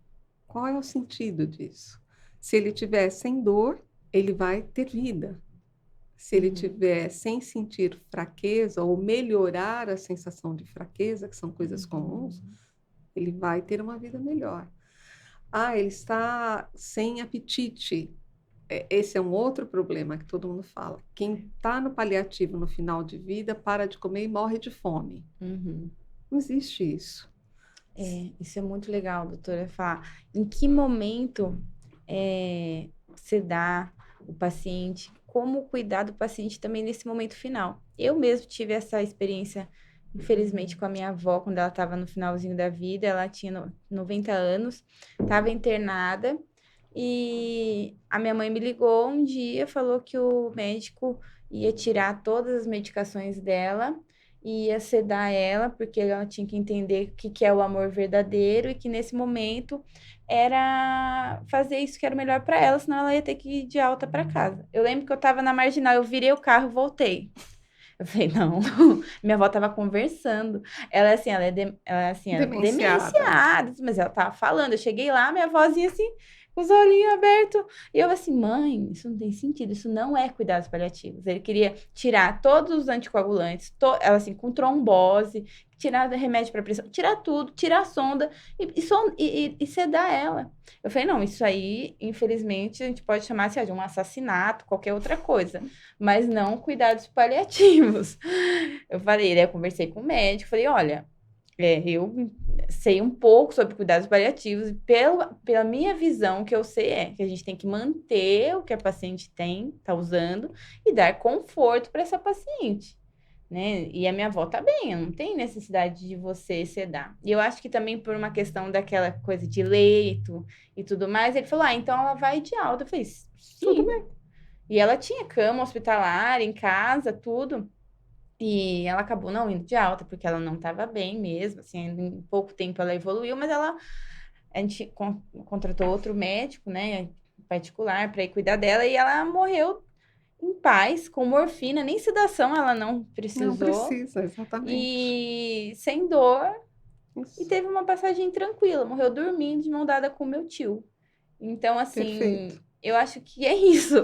qual é o sentido disso? Se ele tiver sem dor, ele vai ter vida. Se ele tiver sem sentir fraqueza ou melhorar a sensação de fraqueza, que são coisas comuns, ele vai ter uma vida melhor. Ele está sem apetite. Esse é um outro problema que todo mundo fala. Quem está no paliativo no final de vida para de comer e morre de fome. Uhum. Não existe isso. Isso é muito legal, doutora, falar em que momento sedar o paciente, como cuidar do paciente também nesse momento final. Eu mesmo tive essa experiência, infelizmente, com a minha avó, quando ela estava no finalzinho da vida, ela tinha 90 anos, estava internada, e a minha mãe me ligou um dia, falou que o médico ia tirar todas as medicações dela, e ia sedar ela, porque ela tinha que entender o que é o amor verdadeiro, e que nesse momento era fazer isso que era o melhor para ela, senão ela ia ter que ir de alta para casa. Eu lembro que eu estava na marginal, eu virei o carro e voltei. Eu falei, não, minha avó estava conversando. Ela é assim, ela é assim, ela é demenciada, mas ela estava falando. Eu cheguei lá, minha vozinha assim, com os olhinhos abertos. E eu assim, mãe, isso não tem sentido, isso não é cuidados paliativos. Ele queria tirar todos os anticoagulantes, ela assim, com trombose, tirar remédio para pressão, tirar tudo, tirar a sonda e sedar ela. Eu falei, não, isso aí, infelizmente, a gente pode chamar assim, de um assassinato, qualquer outra coisa, mas não cuidados paliativos. Eu falei, eu conversei com o médico, falei, olha, sei um pouco sobre cuidados paliativos e pela minha visão, o que eu sei é que a gente tem que manter o que a paciente tá usando e dar conforto para essa paciente, né? E a minha avó tá bem, não tem necessidade de você sedar. E eu acho que também por uma questão daquela coisa de leito e tudo mais, ele falou, então ela vai de alta. Eu falei, Tudo sim. bem. E ela tinha cama hospitalar em casa, tudo. E ela acabou não indo de alta, porque ela não estava bem mesmo, assim, em pouco tempo ela evoluiu, mas a gente contratou outro médico, né, particular, para ir cuidar dela, e ela morreu em paz, com morfina, nem sedação ela não Não precisou, precisa, exatamente. e sem dor, e Isso, teve uma passagem tranquila, morreu dormindo de mão dada com meu tio. Então, assim, perfeito. eu acho que é isso.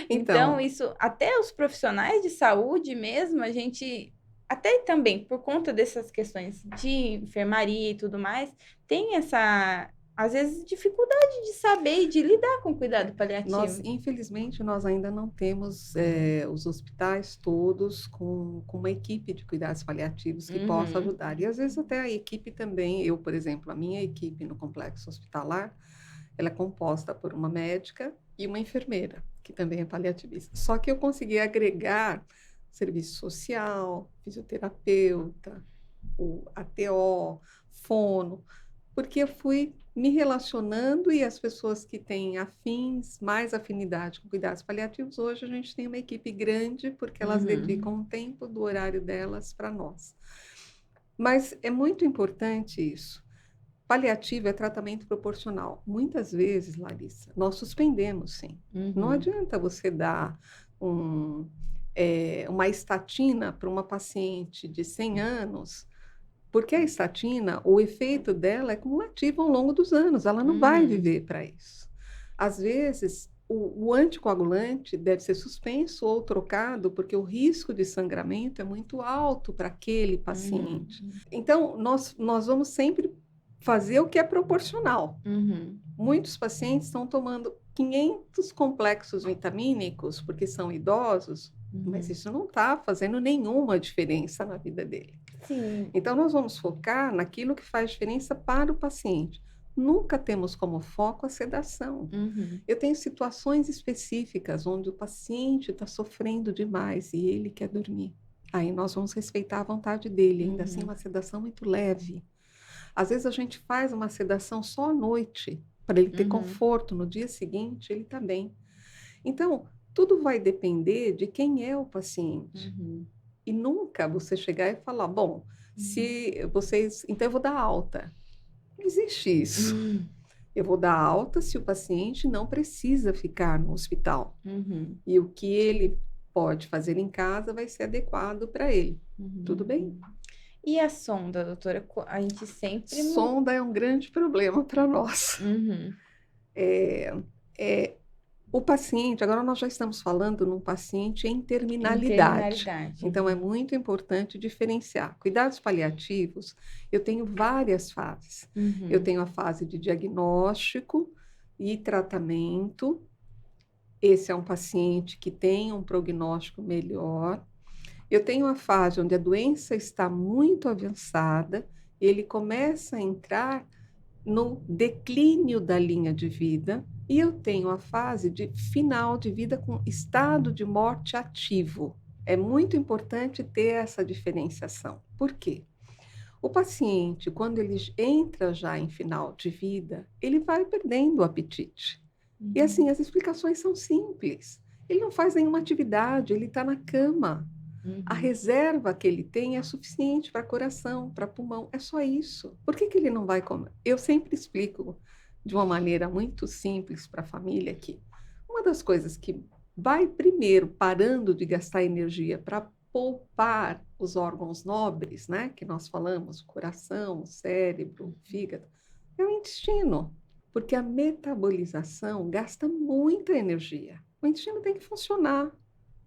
Então, Então, isso, até os profissionais de saúde mesmo, a gente, até também por conta dessas questões de enfermaria e tudo mais, tem essa, às vezes, dificuldade de saber e de lidar com cuidado nós, paliativo. infelizmente, nós ainda não temos os hospitais todos com uma equipe de cuidados paliativos que possa Uhum, ajudar. E às vezes até a equipe também, eu, por exemplo, a minha equipe no complexo hospitalar, ela é composta por uma médica e uma enfermeira, que também é paliativista. Só que eu consegui agregar serviço social, fisioterapeuta, o ATO, fono, porque eu fui me relacionando e as pessoas que têm afins, mais afinidade com cuidados paliativos, hoje a gente tem uma equipe grande porque elas uhum, dedicam um tempo do horário delas para nós. Mas é muito importante isso. Paliativo é tratamento proporcional. Muitas vezes, Larissa, nós suspendemos, sim. Não uhum, adianta você dar um, uma estatina para uma paciente de 100 anos, porque a estatina, o efeito dela é cumulativo ao longo dos anos, ela não vai uhum, viver para isso. Às vezes, o anticoagulante deve ser suspenso ou trocado, porque o risco de sangramento é muito alto para aquele paciente. uhum, Então, nós vamos sempre fazer o que é proporcional. uhum, Muitos pacientes estão tomando 500 complexos vitamínicos porque são idosos, mas uhum. isso não está fazendo nenhuma diferença na vida dele. Sim. Então, nós vamos focar naquilo que faz diferença para o paciente. Nunca temos como foco a sedação. Uhum, Eu tenho situações específicas onde o paciente está sofrendo demais e ele quer dormir. Aí nós vamos respeitar a vontade dele, ainda assim, uhum, uma sedação muito leve. Às vezes a gente faz uma sedação só à noite, para ele ter uhum, conforto, no dia seguinte ele está bem. Então, tudo vai depender de quem é o paciente. uhum, E nunca você chegar e falar, bom, se vocês. Então eu vou dar alta. Não existe isso. uhum, Eu vou dar alta se o paciente não precisa ficar no hospital. uhum, E o que ele pode fazer em casa vai ser adequado para ele. uhum. Tudo bem? E a sonda, doutora? A gente sempre. Sonda é um grande problema para nós. Uhum. É, é, o paciente, agora nós já estamos falando num paciente em Em terminalidade. terminalidade. Então, é muito importante diferenciar. Cuidados paliativos, eu tenho várias fases. Eu Uhum. tenho a fase de diagnóstico e tratamento. Esse é um paciente que tem um prognóstico melhor. Eu tenho a fase onde a doença está muito avançada, ele começa a entrar no declínio da linha de vida, e eu tenho a fase de final de vida com estado de morte ativo. É muito importante ter essa diferenciação. Por quê? O paciente, quando ele entra já em final de vida, ele vai perdendo o apetite. E Uhum. assim, as explicações são simples. Ele não faz nenhuma atividade, ele está na cama. A Uhum. reserva que ele tem é suficiente para coração, para pulmão, é só isso. Por que que ele não vai comer? Eu sempre explico de uma maneira muito simples para a família que uma das coisas que vai primeiro parando de gastar energia para poupar os órgãos nobres, né, que nós falamos, o coração, o cérebro, o fígado, é o intestino, porque a metabolização gasta muita energia. O intestino tem que funcionar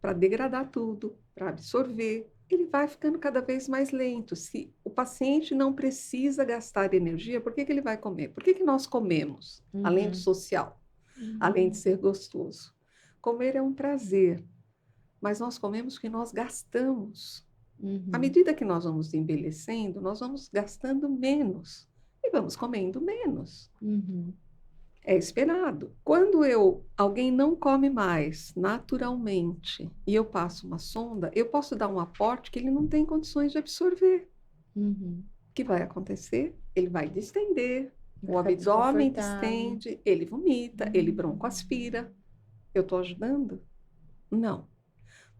para degradar tudo, para absorver. Ele vai ficando cada vez mais lento. Se o paciente não precisa gastar energia, por que que ele vai comer? Por que que nós comemos, além do Uhum. social, além de ser gostoso? Comer é um prazer, mas nós comemos porque nós gastamos. À Uhum. medida que nós vamos envelhecendo, nós vamos gastando menos. e vamos comendo menos. Uhum. É esperado. Quando alguém não come mais naturalmente e eu passo uma sonda, eu posso dar um aporte que ele não tem condições de absorver. Uhum. O que vai acontecer? Ele vai distender, o Vai ficar abdômen desconfortável. distende, ele vomita, ele broncoaspira. Eu estou ajudando? Não.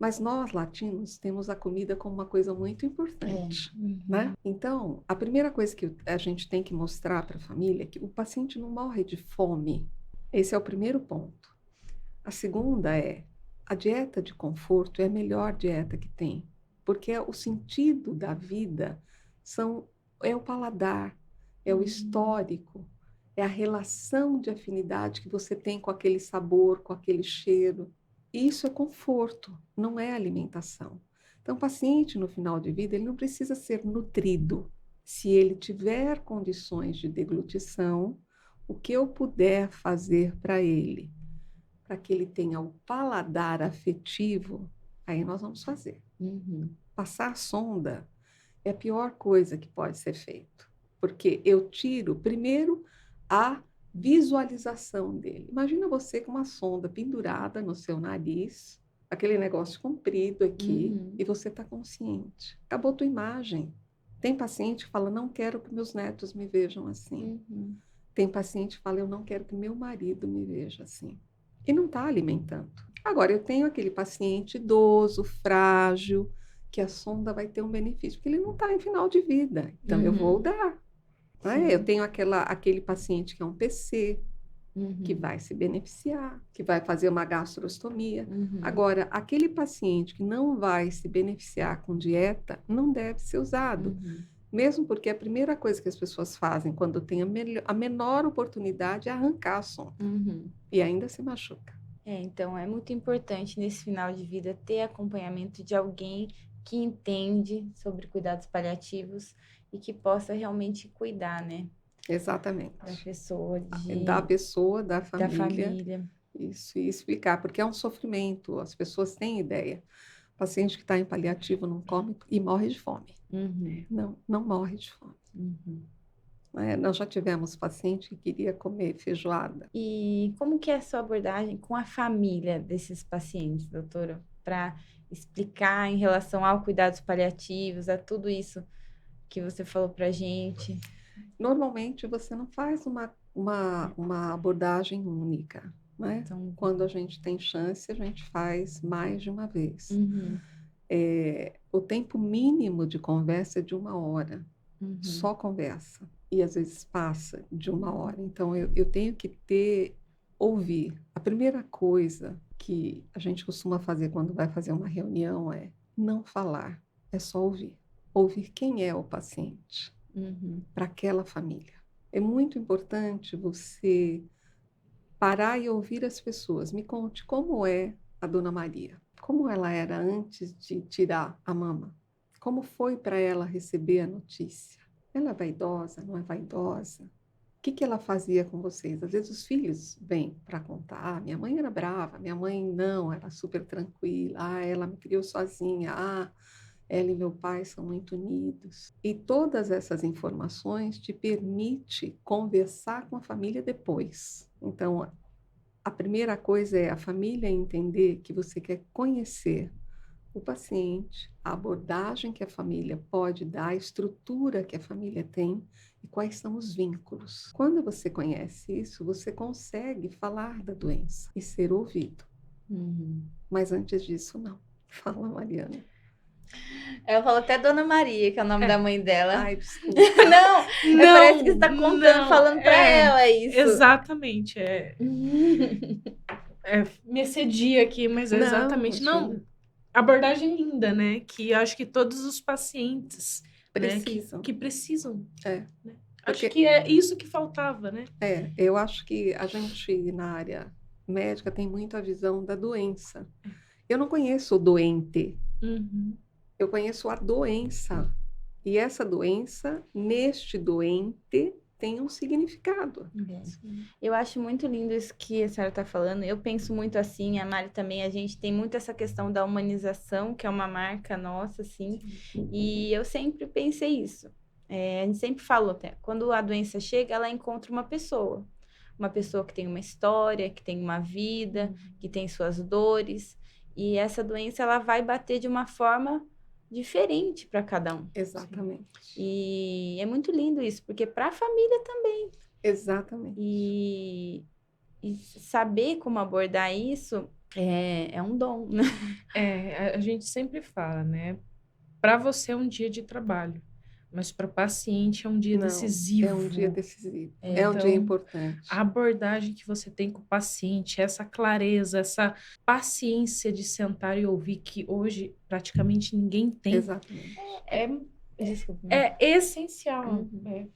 Mas nós, latinos, temos a comida como uma coisa muito importante, né? Então, a primeira coisa que a gente tem que mostrar para a família é que o paciente não morre de fome. Esse é o primeiro ponto. A segunda é, a dieta de conforto é a melhor dieta que tem, porque o sentido da vida é o paladar, é o histórico, é a relação de afinidade que você tem com aquele sabor, com aquele cheiro. Isso é conforto, não é alimentação. Então, o paciente, no final de vida, ele não precisa ser nutrido. Se ele tiver condições de deglutição, o que eu puder fazer para ele, para que ele tenha o paladar afetivo, aí nós vamos fazer. Passar a sonda é a pior coisa que pode ser feito, porque eu tiro, primeiro, a visualização dele. Imagina você com uma sonda pendurada no seu nariz, aquele negócio comprido aqui, e você está consciente. Acabou tua imagem. Tem paciente que fala, não quero que meus netos me vejam assim. Tem paciente que fala, eu não quero que meu marido me veja assim. E não está alimentando. Agora, eu tenho aquele paciente idoso, frágil, que a sonda vai ter um benefício, porque ele não está em final de vida. Então, eu vou dar. Eu tenho aquele paciente que é um PC, que vai se beneficiar, que vai fazer uma gastrostomia. Agora, aquele paciente que não vai se beneficiar com dieta, não deve ser usado. Mesmo porque a primeira coisa que as pessoas fazem quando tem a menor oportunidade é arrancar a sonda. E ainda se machuca. Então é muito importante nesse final de vida ter acompanhamento de alguém que entende sobre cuidados paliativos e que possa realmente cuidar, né? Exatamente. Da pessoa, Da pessoa, da da família. família. Isso, e explicar, porque é um sofrimento, as pessoas têm ideia. O paciente que está em paliativo não come e morre de fome. Não morre de fome. Nós já tivemos paciente que queria comer feijoada. E como que é a sua abordagem com a família desses pacientes, doutora? Para explicar em relação ao cuidados paliativos, a tudo isso que você falou para gente. Normalmente, você não faz uma abordagem única, né? Então, Quando a gente tem chance, a gente faz mais de uma vez. O tempo mínimo de conversa é de 1 hora. Só conversa. E às vezes passa de 1 hora. Então, eu tenho que ouvir. A primeira coisa que a gente costuma fazer quando vai fazer uma reunião é não falar, é só ouvir. Ouvir quem é o paciente para aquela família. É muito importante você parar e ouvir as pessoas. Me conte como é a Dona Maria. Como ela era antes de tirar a mama? Como foi para ela receber a notícia? Ela é vaidosa, não é vaidosa? O que ela fazia com vocês? Às vezes os filhos vêm para contar. Minha mãe era brava, minha mãe não, era super tranquila. Ela me criou sozinha. Ela e meu pai são muito unidos. E todas essas informações te permite conversar com a família depois. Então, a primeira coisa é a família entender que você quer conhecer o paciente, a abordagem que a família pode dar, a estrutura que a família tem e quais são os vínculos. Quando você conhece isso, você consegue falar da doença e ser ouvido. Mas antes disso, não. Fala, Mariana. Ela falou até Dona Maria, que é o nome da mãe dela. Ai, desculpa. Não, parece que você está contando, falando para ela isso. Exatamente. Me excedi aqui, mas exatamente. Não, abordagem linda, né? Que acho que todos os pacientes precisam. Né? Que precisam. Né? Acho que é isso que faltava, né? Eu acho que a gente, na área médica, tem muito a visão da doença. Eu não conheço o doente. Eu conheço a doença. E essa doença, neste doente, tem um significado. Eu acho muito lindo isso que a senhora está falando. Eu penso muito assim, a Mari também, a gente tem muito essa questão da humanização, que é uma marca nossa, assim. E eu sempre pensei isso. A gente sempre falou até, quando a doença chega, ela encontra uma pessoa que tem uma história, que tem uma vida, que tem suas dores, e essa doença ela vai bater de uma forma diferente para cada um. Exatamente. E é muito lindo isso, porque para a família também. Exatamente. E saber como abordar isso é um dom, né? A gente sempre fala, né? Para você é um dia de trabalho, mas para o paciente é um dia Não, decisivo. é um dia decisivo. É, É um dia então, importante. A abordagem que você tem com o paciente, essa clareza, essa paciência de sentar e ouvir, que hoje praticamente ninguém tem, Exatamente. Desculpa. é essencial. Uhum.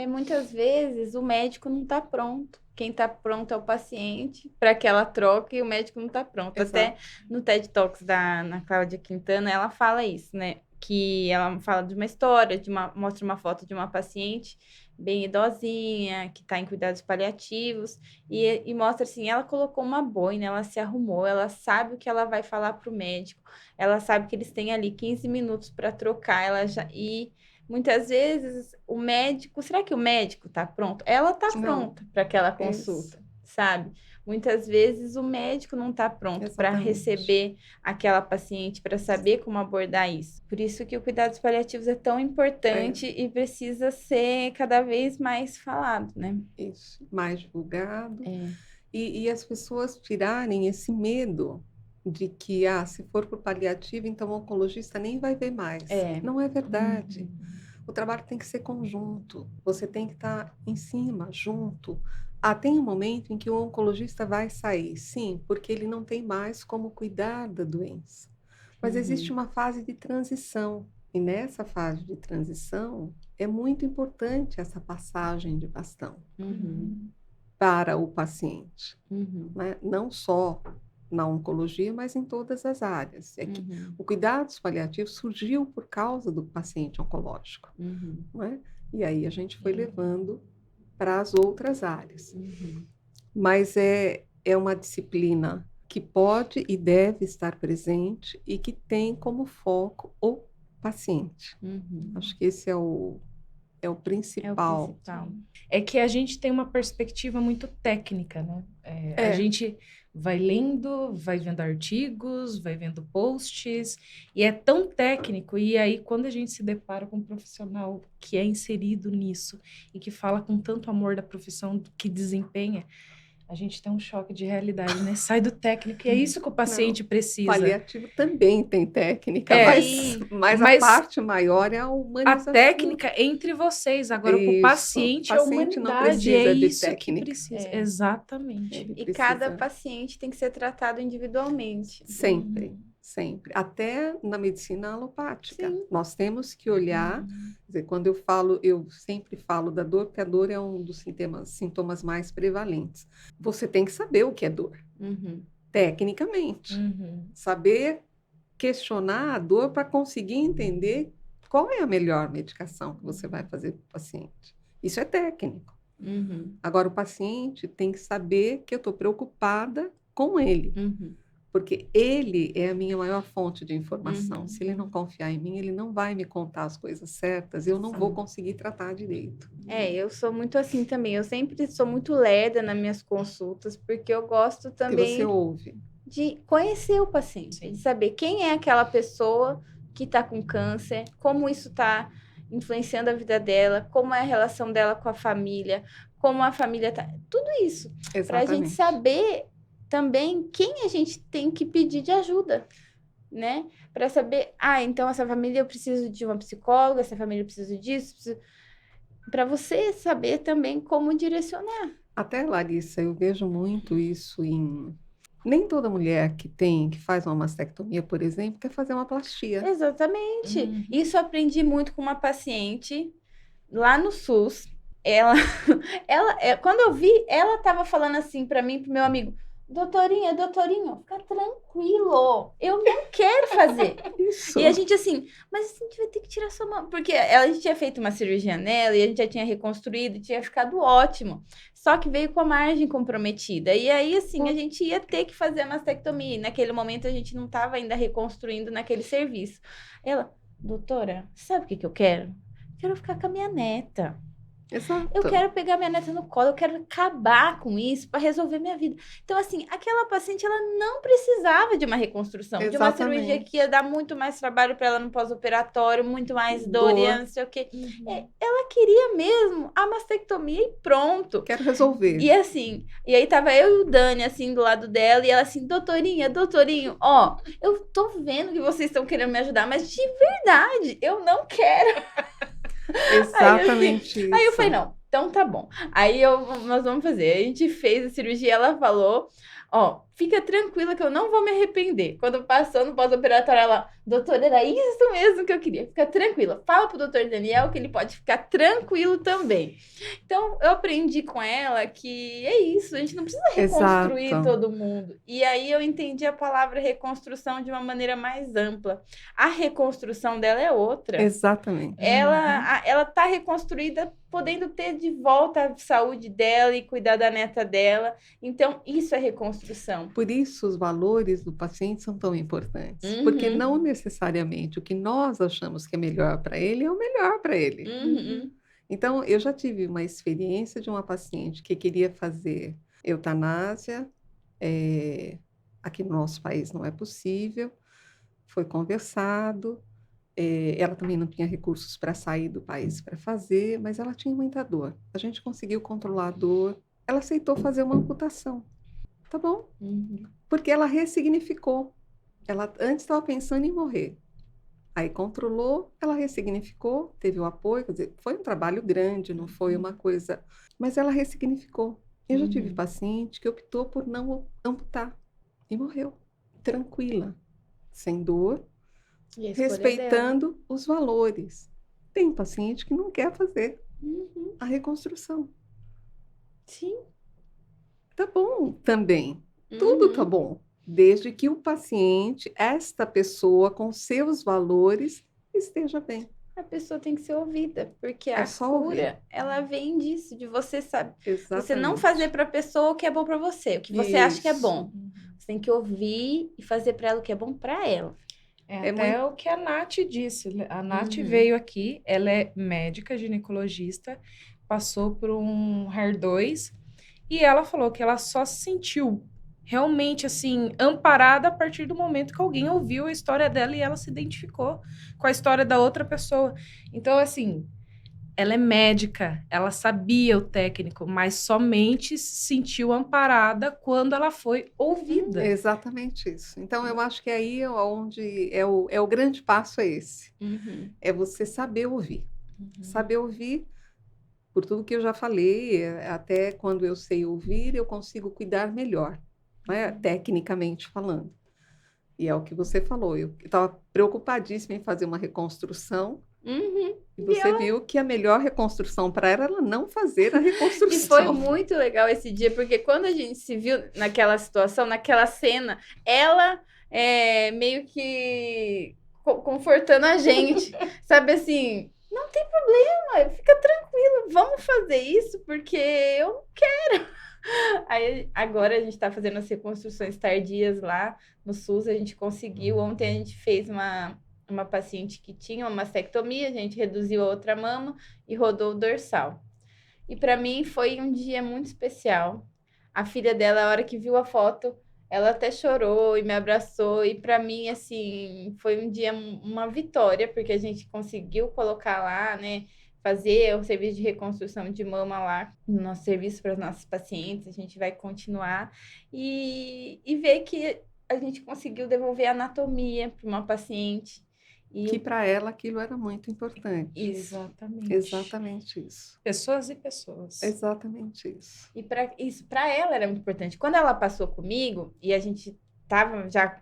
Muitas vezes o médico não está pronto. Quem está pronto é o paciente para aquela troca e o médico não está pronto. Exato. Até no TED Talks da Ana Cláudia Quintana, ela fala isso, né? Que ela fala de uma história, mostra uma foto de uma paciente bem idosinha, que está em cuidados paliativos, e mostra assim, ela colocou uma boina, ela se arrumou, ela sabe o que ela vai falar para o médico, ela sabe que eles têm ali 15 minutos para trocar, e muitas vezes o médico, será que o médico está pronto? Ela está pronta para aquela consulta, sabe? Muitas vezes o médico não está pronto para receber aquela paciente, para saber como abordar isso. Por isso que o cuidados paliativos é tão importante e precisa ser cada vez mais falado, né? Isso, mais divulgado. E as pessoas tirarem esse medo de que, se for por paliativo, então o oncologista nem vai ver mais. Não é verdade. O trabalho tem que ser conjunto. Você tem que estar em cima, junto. Tem um momento em que o oncologista vai sair, sim, porque ele não tem mais como cuidar da doença. Mas existe uma fase de transição. E nessa fase de transição, é muito importante essa passagem de bastão para o paciente. Né? Não só na oncologia, mas em todas as áreas. O cuidados paliativos surgiu por causa do paciente oncológico. Né? E aí a gente foi levando para as outras áreas. Mas é uma disciplina que pode e deve estar presente e que tem como foco o paciente. Acho que esse é o principal. É que a gente tem uma perspectiva muito técnica, né? A gente vai lendo, vai vendo artigos, vai vendo posts, e é tão técnico, e aí quando a gente se depara com um profissional que é inserido nisso, e que fala com tanto amor da profissão que desempenha, a gente tem um choque de realidade, né? Sai do técnico, e é isso que o paciente precisa. Paliativo também tem técnica, mas a parte maior é a humanização. A técnica entre vocês, agora para o paciente é a humanidade, não precisa de isso técnica. Que precisa. Exatamente. E cada paciente tem que ser tratado individualmente. Sempre. Sempre, até na medicina alopática. Nós temos que olhar, quer dizer, quando eu sempre falo da dor, porque a dor é um dos sintomas mais prevalentes. Você tem que saber o que é dor, tecnicamente. Saber questionar a dor para conseguir entender qual é a melhor medicação que você vai fazer para o paciente. Isso é técnico. Agora, o paciente tem que saber que eu estou preocupada com ele. Porque ele é a minha maior fonte de informação. Se ele não confiar em mim, ele não vai me contar as coisas certas, eu não vou conseguir tratar direito. Eu sou muito assim também. Eu sempre sou muito lerda nas minhas consultas, porque eu gosto também que você ouve. De conhecer o paciente, de saber quem é aquela pessoa que está com câncer, como isso está influenciando a vida dela, como é a relação dela com a família, como a família está... Tudo isso. Para a gente saber também quem a gente tem que pedir de ajuda, né? Para saber, então essa família eu preciso de uma psicóloga, essa família eu preciso disso, para você saber também como direcionar. Até, Larissa, eu vejo muito isso nem toda mulher que faz uma mastectomia, por exemplo, quer fazer uma plastia. Exatamente. Isso eu aprendi muito com uma paciente lá no SUS. Quando eu vi, ela estava falando assim para mim, pro meu amigo, doutorinho, fica tranquilo, eu não quero fazer. Isso. E a gente assim, mas a gente vai ter que tirar sua mão, porque a gente tinha feito uma cirurgia nela e a gente já tinha reconstruído e tinha ficado ótimo, só que veio com a margem comprometida, e aí assim, a gente ia ter que fazer a mastectomia, e naquele momento a gente não estava ainda reconstruindo naquele serviço. Ela, doutora, sabe o que eu quero? quero ficar com a minha neta. Exato. Eu quero pegar minha neta no colo, eu quero acabar com isso para resolver minha vida. Então, assim, aquela paciente, ela não precisava de uma reconstrução, de uma cirurgia Exatamente. que ia dar muito mais trabalho para ela no pós-operatório, muito mais dor, e Dor. não sei o quê. Ela queria mesmo a mastectomia e pronto. Quero resolver. E assim, e aí tava eu e o Dani, assim, do lado dela, e ela assim, doutorinho, ó, eu tô vendo que vocês estão querendo me ajudar, mas de verdade, eu não quero. Exatamente isso. Aí eu falei, não, então tá bom. Nós vamos fazer. A gente fez a cirurgia, ela falou, ó, fica tranquila que eu não vou me arrepender. Quando passou no pós-operatório, ela, doutora, era isso mesmo que eu queria. Fica tranquila. Fala pro doutor Daniel que ele pode ficar tranquilo também. Então, eu aprendi com ela que é isso, a gente não precisa reconstruir Exato. todo mundo. E aí eu entendi a palavra reconstrução de uma maneira mais ampla. A reconstrução dela é outra. Exatamente. Ela tá reconstruída, podendo ter de volta a saúde dela e cuidar da neta dela. Então, isso é reconstrução. Por isso, os valores do paciente são tão importantes. Porque Uhum. não necessariamente o que nós achamos que é melhor para ele é o melhor para ele. Uhum. Então, eu já tive uma experiência de uma paciente que queria fazer eutanásia. Aqui no nosso país não é possível. Foi conversado. Ela também não tinha recursos para sair do país para fazer, mas ela tinha muita dor. A gente conseguiu controlar a dor. Ela aceitou fazer uma amputação. Tá bom? Uhum. Porque ela ressignificou. Ela antes estava pensando em morrer. Aí controlou, ela ressignificou, teve o apoio, quer dizer, foi um trabalho grande, não foi uma coisa, mas ela ressignificou. Eu já tive paciente que optou por não amputar e morreu, tranquila, sem dor, E a escolha respeitando os valores. Tem paciente que não quer fazer dela. a reconstrução. Sim. Tá bom também. Tudo tá Uhum. bom, desde que o paciente, esta pessoa com seus valores, esteja bem. A pessoa tem que ser ouvida, porque É a só cura, ouvir. ela vem disso, de você saber. Você não Exatamente. fazer para a pessoa o que é bom para você, o que você acha que é Isso. bom. Você tem que ouvir e fazer para ela o que é bom para ela. É É até o que a Nath disse. A Nath Uhum. veio aqui, ela é médica, ginecologista, passou por um HER2 e ela falou que ela só se sentiu realmente assim amparada a partir do momento que alguém ouviu a história dela e ela se identificou com a história da outra pessoa. Então, assim, ela é médica, ela sabia o técnico, mas somente se sentiu amparada quando ela foi ouvida. É exatamente isso. Então, eu acho que aí é onde é o grande passo é esse. Uhum. É você saber ouvir. Saber ouvir, por tudo que eu já falei, até quando eu sei ouvir, eu consigo cuidar melhor, né? Tecnicamente falando. E é o que você falou. Eu estava preocupadíssima em fazer uma reconstrução. Uhum. E você viu que a melhor reconstrução para ela era não fazer a E reconstrução. foi muito legal esse dia, porque quando a gente se viu naquela situação, naquela cena, ela meio que confortando a gente, sabe assim, não tem problema, fica tranquilo, vamos fazer isso porque eu quero. Aí agora a gente tá fazendo as reconstruções tardias lá no SUS, a gente conseguiu. Ontem a gente fez uma paciente que tinha uma mastectomia, a gente reduziu a outra mama e rodou o dorsal. E para mim foi um dia muito especial. A filha dela, a hora que viu a foto, ela até chorou e me abraçou. E para mim, assim, foi um dia, uma vitória, porque a gente conseguiu colocar lá, né? Fazer o serviço de reconstrução de mama lá no nosso serviço para os nossos pacientes. A gente vai continuar e ver que a gente conseguiu devolver a anatomia para uma paciente. Que para ela aquilo era muito importante. Isso. Exatamente. Exatamente isso. Pessoas e pessoas. Exatamente isso. E para ela era muito importante. Quando ela passou comigo e a gente tava já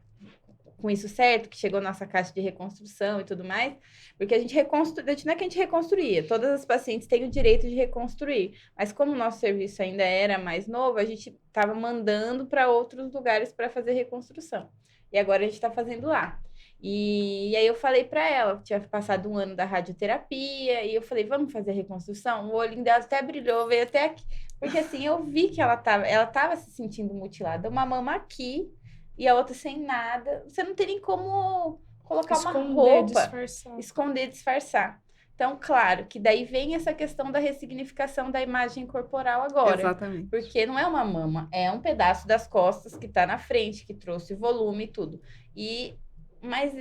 com isso certo, que chegou nossa caixa de reconstrução e tudo mais, porque a gente não é que a gente reconstruía, todas as pacientes têm o direito de reconstruir, mas como o nosso serviço ainda era mais novo, a gente estava mandando para outros lugares para fazer reconstrução. E agora a gente está fazendo lá. E aí eu falei para ela, tinha passado um ano da radioterapia, e eu falei, vamos fazer a reconstrução? O olhinho dela até brilhou, veio até aqui. Porque assim, eu vi que ela tava se sentindo mutilada. Uma mama aqui e a outra sem nada. Você não tem nem como colocar uma roupa. Disfarçar. Esconder, disfarçar. Então, claro, que daí vem essa questão da ressignificação da imagem corporal agora. Exatamente. Porque não é uma mama, é um pedaço das costas que está na frente, que trouxe volume e tudo. Mas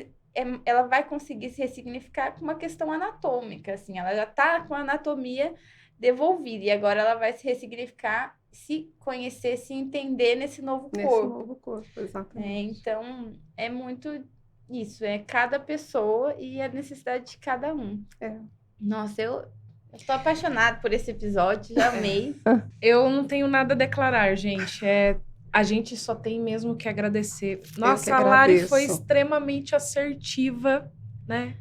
ela vai conseguir se ressignificar com uma questão anatômica, assim. Ela já está com a anatomia devolvida. E agora ela vai se ressignificar, se conhecer, se entender nesse novo corpo. Nesse novo corpo, exatamente. Então, é muito isso. É cada pessoa e a necessidade de cada um. Nossa, eu estou apaixonada por esse episódio. Já amei. Eu não tenho nada a declarar, gente. A gente só tem mesmo que agradecer. Nossa, a Lari foi extremamente assertiva, né?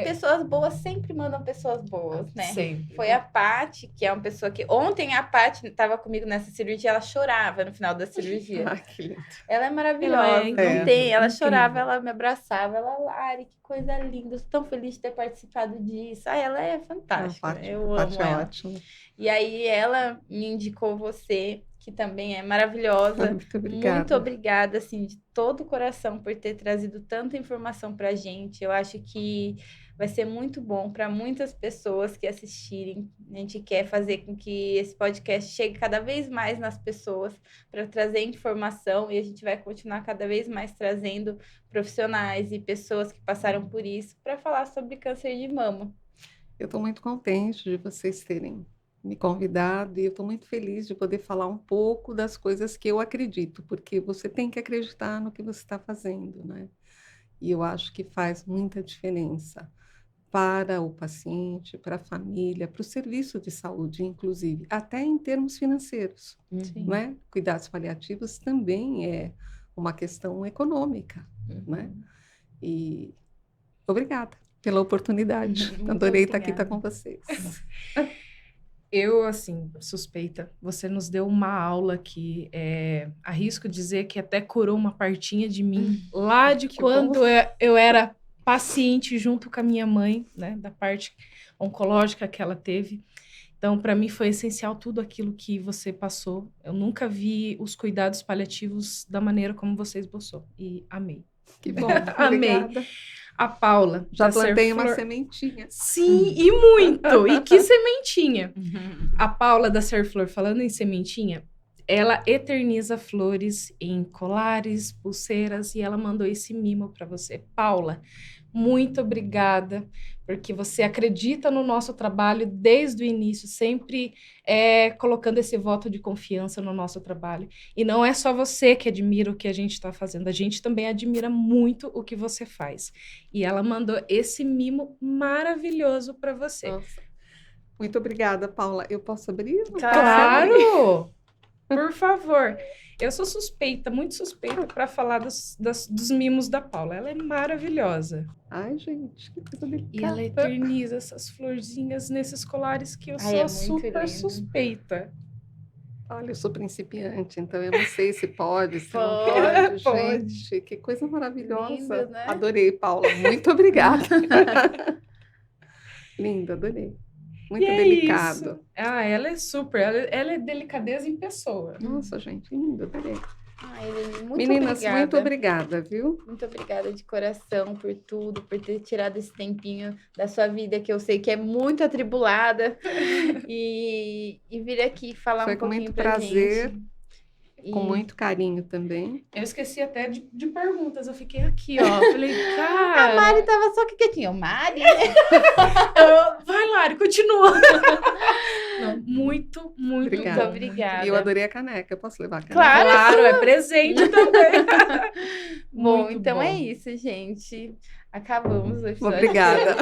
Pessoas boas sempre mandam pessoas boas, né? Sempre. Foi a Paty, que é uma pessoa que... Ontem a Paty estava comigo nessa cirurgia, ela chorava no final da cirurgia. Ah, que lindo. Ela é maravilhosa, ela incrível. chorava, ela me abraçava, ela, Lari, que coisa linda, estou tão feliz de ter participado disso. Ela é fantástica, eu amo ela. Ótimo. E aí ela me indicou você, que também é maravilhosa. Muito obrigada. Muito obrigada, assim, de todo o coração por ter trazido tanta informação pra gente. Eu acho que vai ser muito bom para muitas pessoas que assistirem. A gente quer fazer com que esse podcast chegue cada vez mais nas pessoas para trazer informação e a gente vai continuar cada vez mais trazendo profissionais e pessoas que passaram por isso para falar sobre câncer de mama. Eu estou muito contente de vocês terem me convidado e eu estou muito feliz de poder falar um pouco das coisas que eu acredito, porque você tem que acreditar no que você está fazendo, né? E eu acho que faz muita diferença para o paciente, para a família, para o serviço de saúde, inclusive, até em termos financeiros, não é? Cuidados paliativos também é uma questão econômica, né? E obrigada pela oportunidade. Adorei estar aqui com vocês. Eu, assim, suspeita, você nos deu uma aula que arrisco dizer que até curou uma partinha de mim lá de quando eu era paciente junto com a minha mãe, né, da parte oncológica que ela teve. Então, para mim foi essencial tudo aquilo que você passou. Eu nunca vi os cuidados paliativos da maneira como você esboçou e amei. Que bom, amei. Obrigada. A Paula. Já plantei uma sementinha. Sim, e muito. E que sementinha. A Paula da Serflor, falando em sementinha, ela eterniza flores em colares, pulseiras, e ela mandou esse mimo para você. Paula, muito obrigada, porque você acredita no nosso trabalho desde o início, sempre colocando esse voto de confiança no nosso trabalho. E não é só você que admira o que a gente está fazendo, a gente também admira muito o que você faz. E ela mandou esse mimo maravilhoso para você. Nossa. Muito obrigada, Paula. Eu posso abrir? Claro! Por favor. Eu sou suspeita, muito suspeita para falar dos mimos da Paula. Ela é maravilhosa. Ai, gente, que coisa delicada. E ela eterniza essas florzinhas nesses colares que eu sou super suspeita. Olha, eu sou principiante, então eu não sei se pode, se não pode. Gente, que coisa maravilhosa. Lindo, né? Adorei, Paula. Muito obrigada. Lindo, adorei. Muito delicado. Isso. Ela é super. Ela é delicadeza em pessoa. Nossa, gente, lindo, adorei. Muito Meninas, obrigada. muito obrigada, viu? Muito obrigada de coração por tudo, por ter tirado esse tempinho da sua vida, que eu sei que é muito atribulada, e vir aqui falar um pouquinho pra gente. Foi com muito prazer. Com muito carinho também. Eu esqueci até de perguntas. Eu fiquei aqui, ó. Falei, cara... A Mari tava só que quietinha. Mari? Vai, Lari, continua. Não, muito obrigada. E eu adorei a caneca. Eu posso levar a caneca? Claro, é presente também. Bom, muito então bom. É isso, gente. Acabamos o episódio. Obrigada.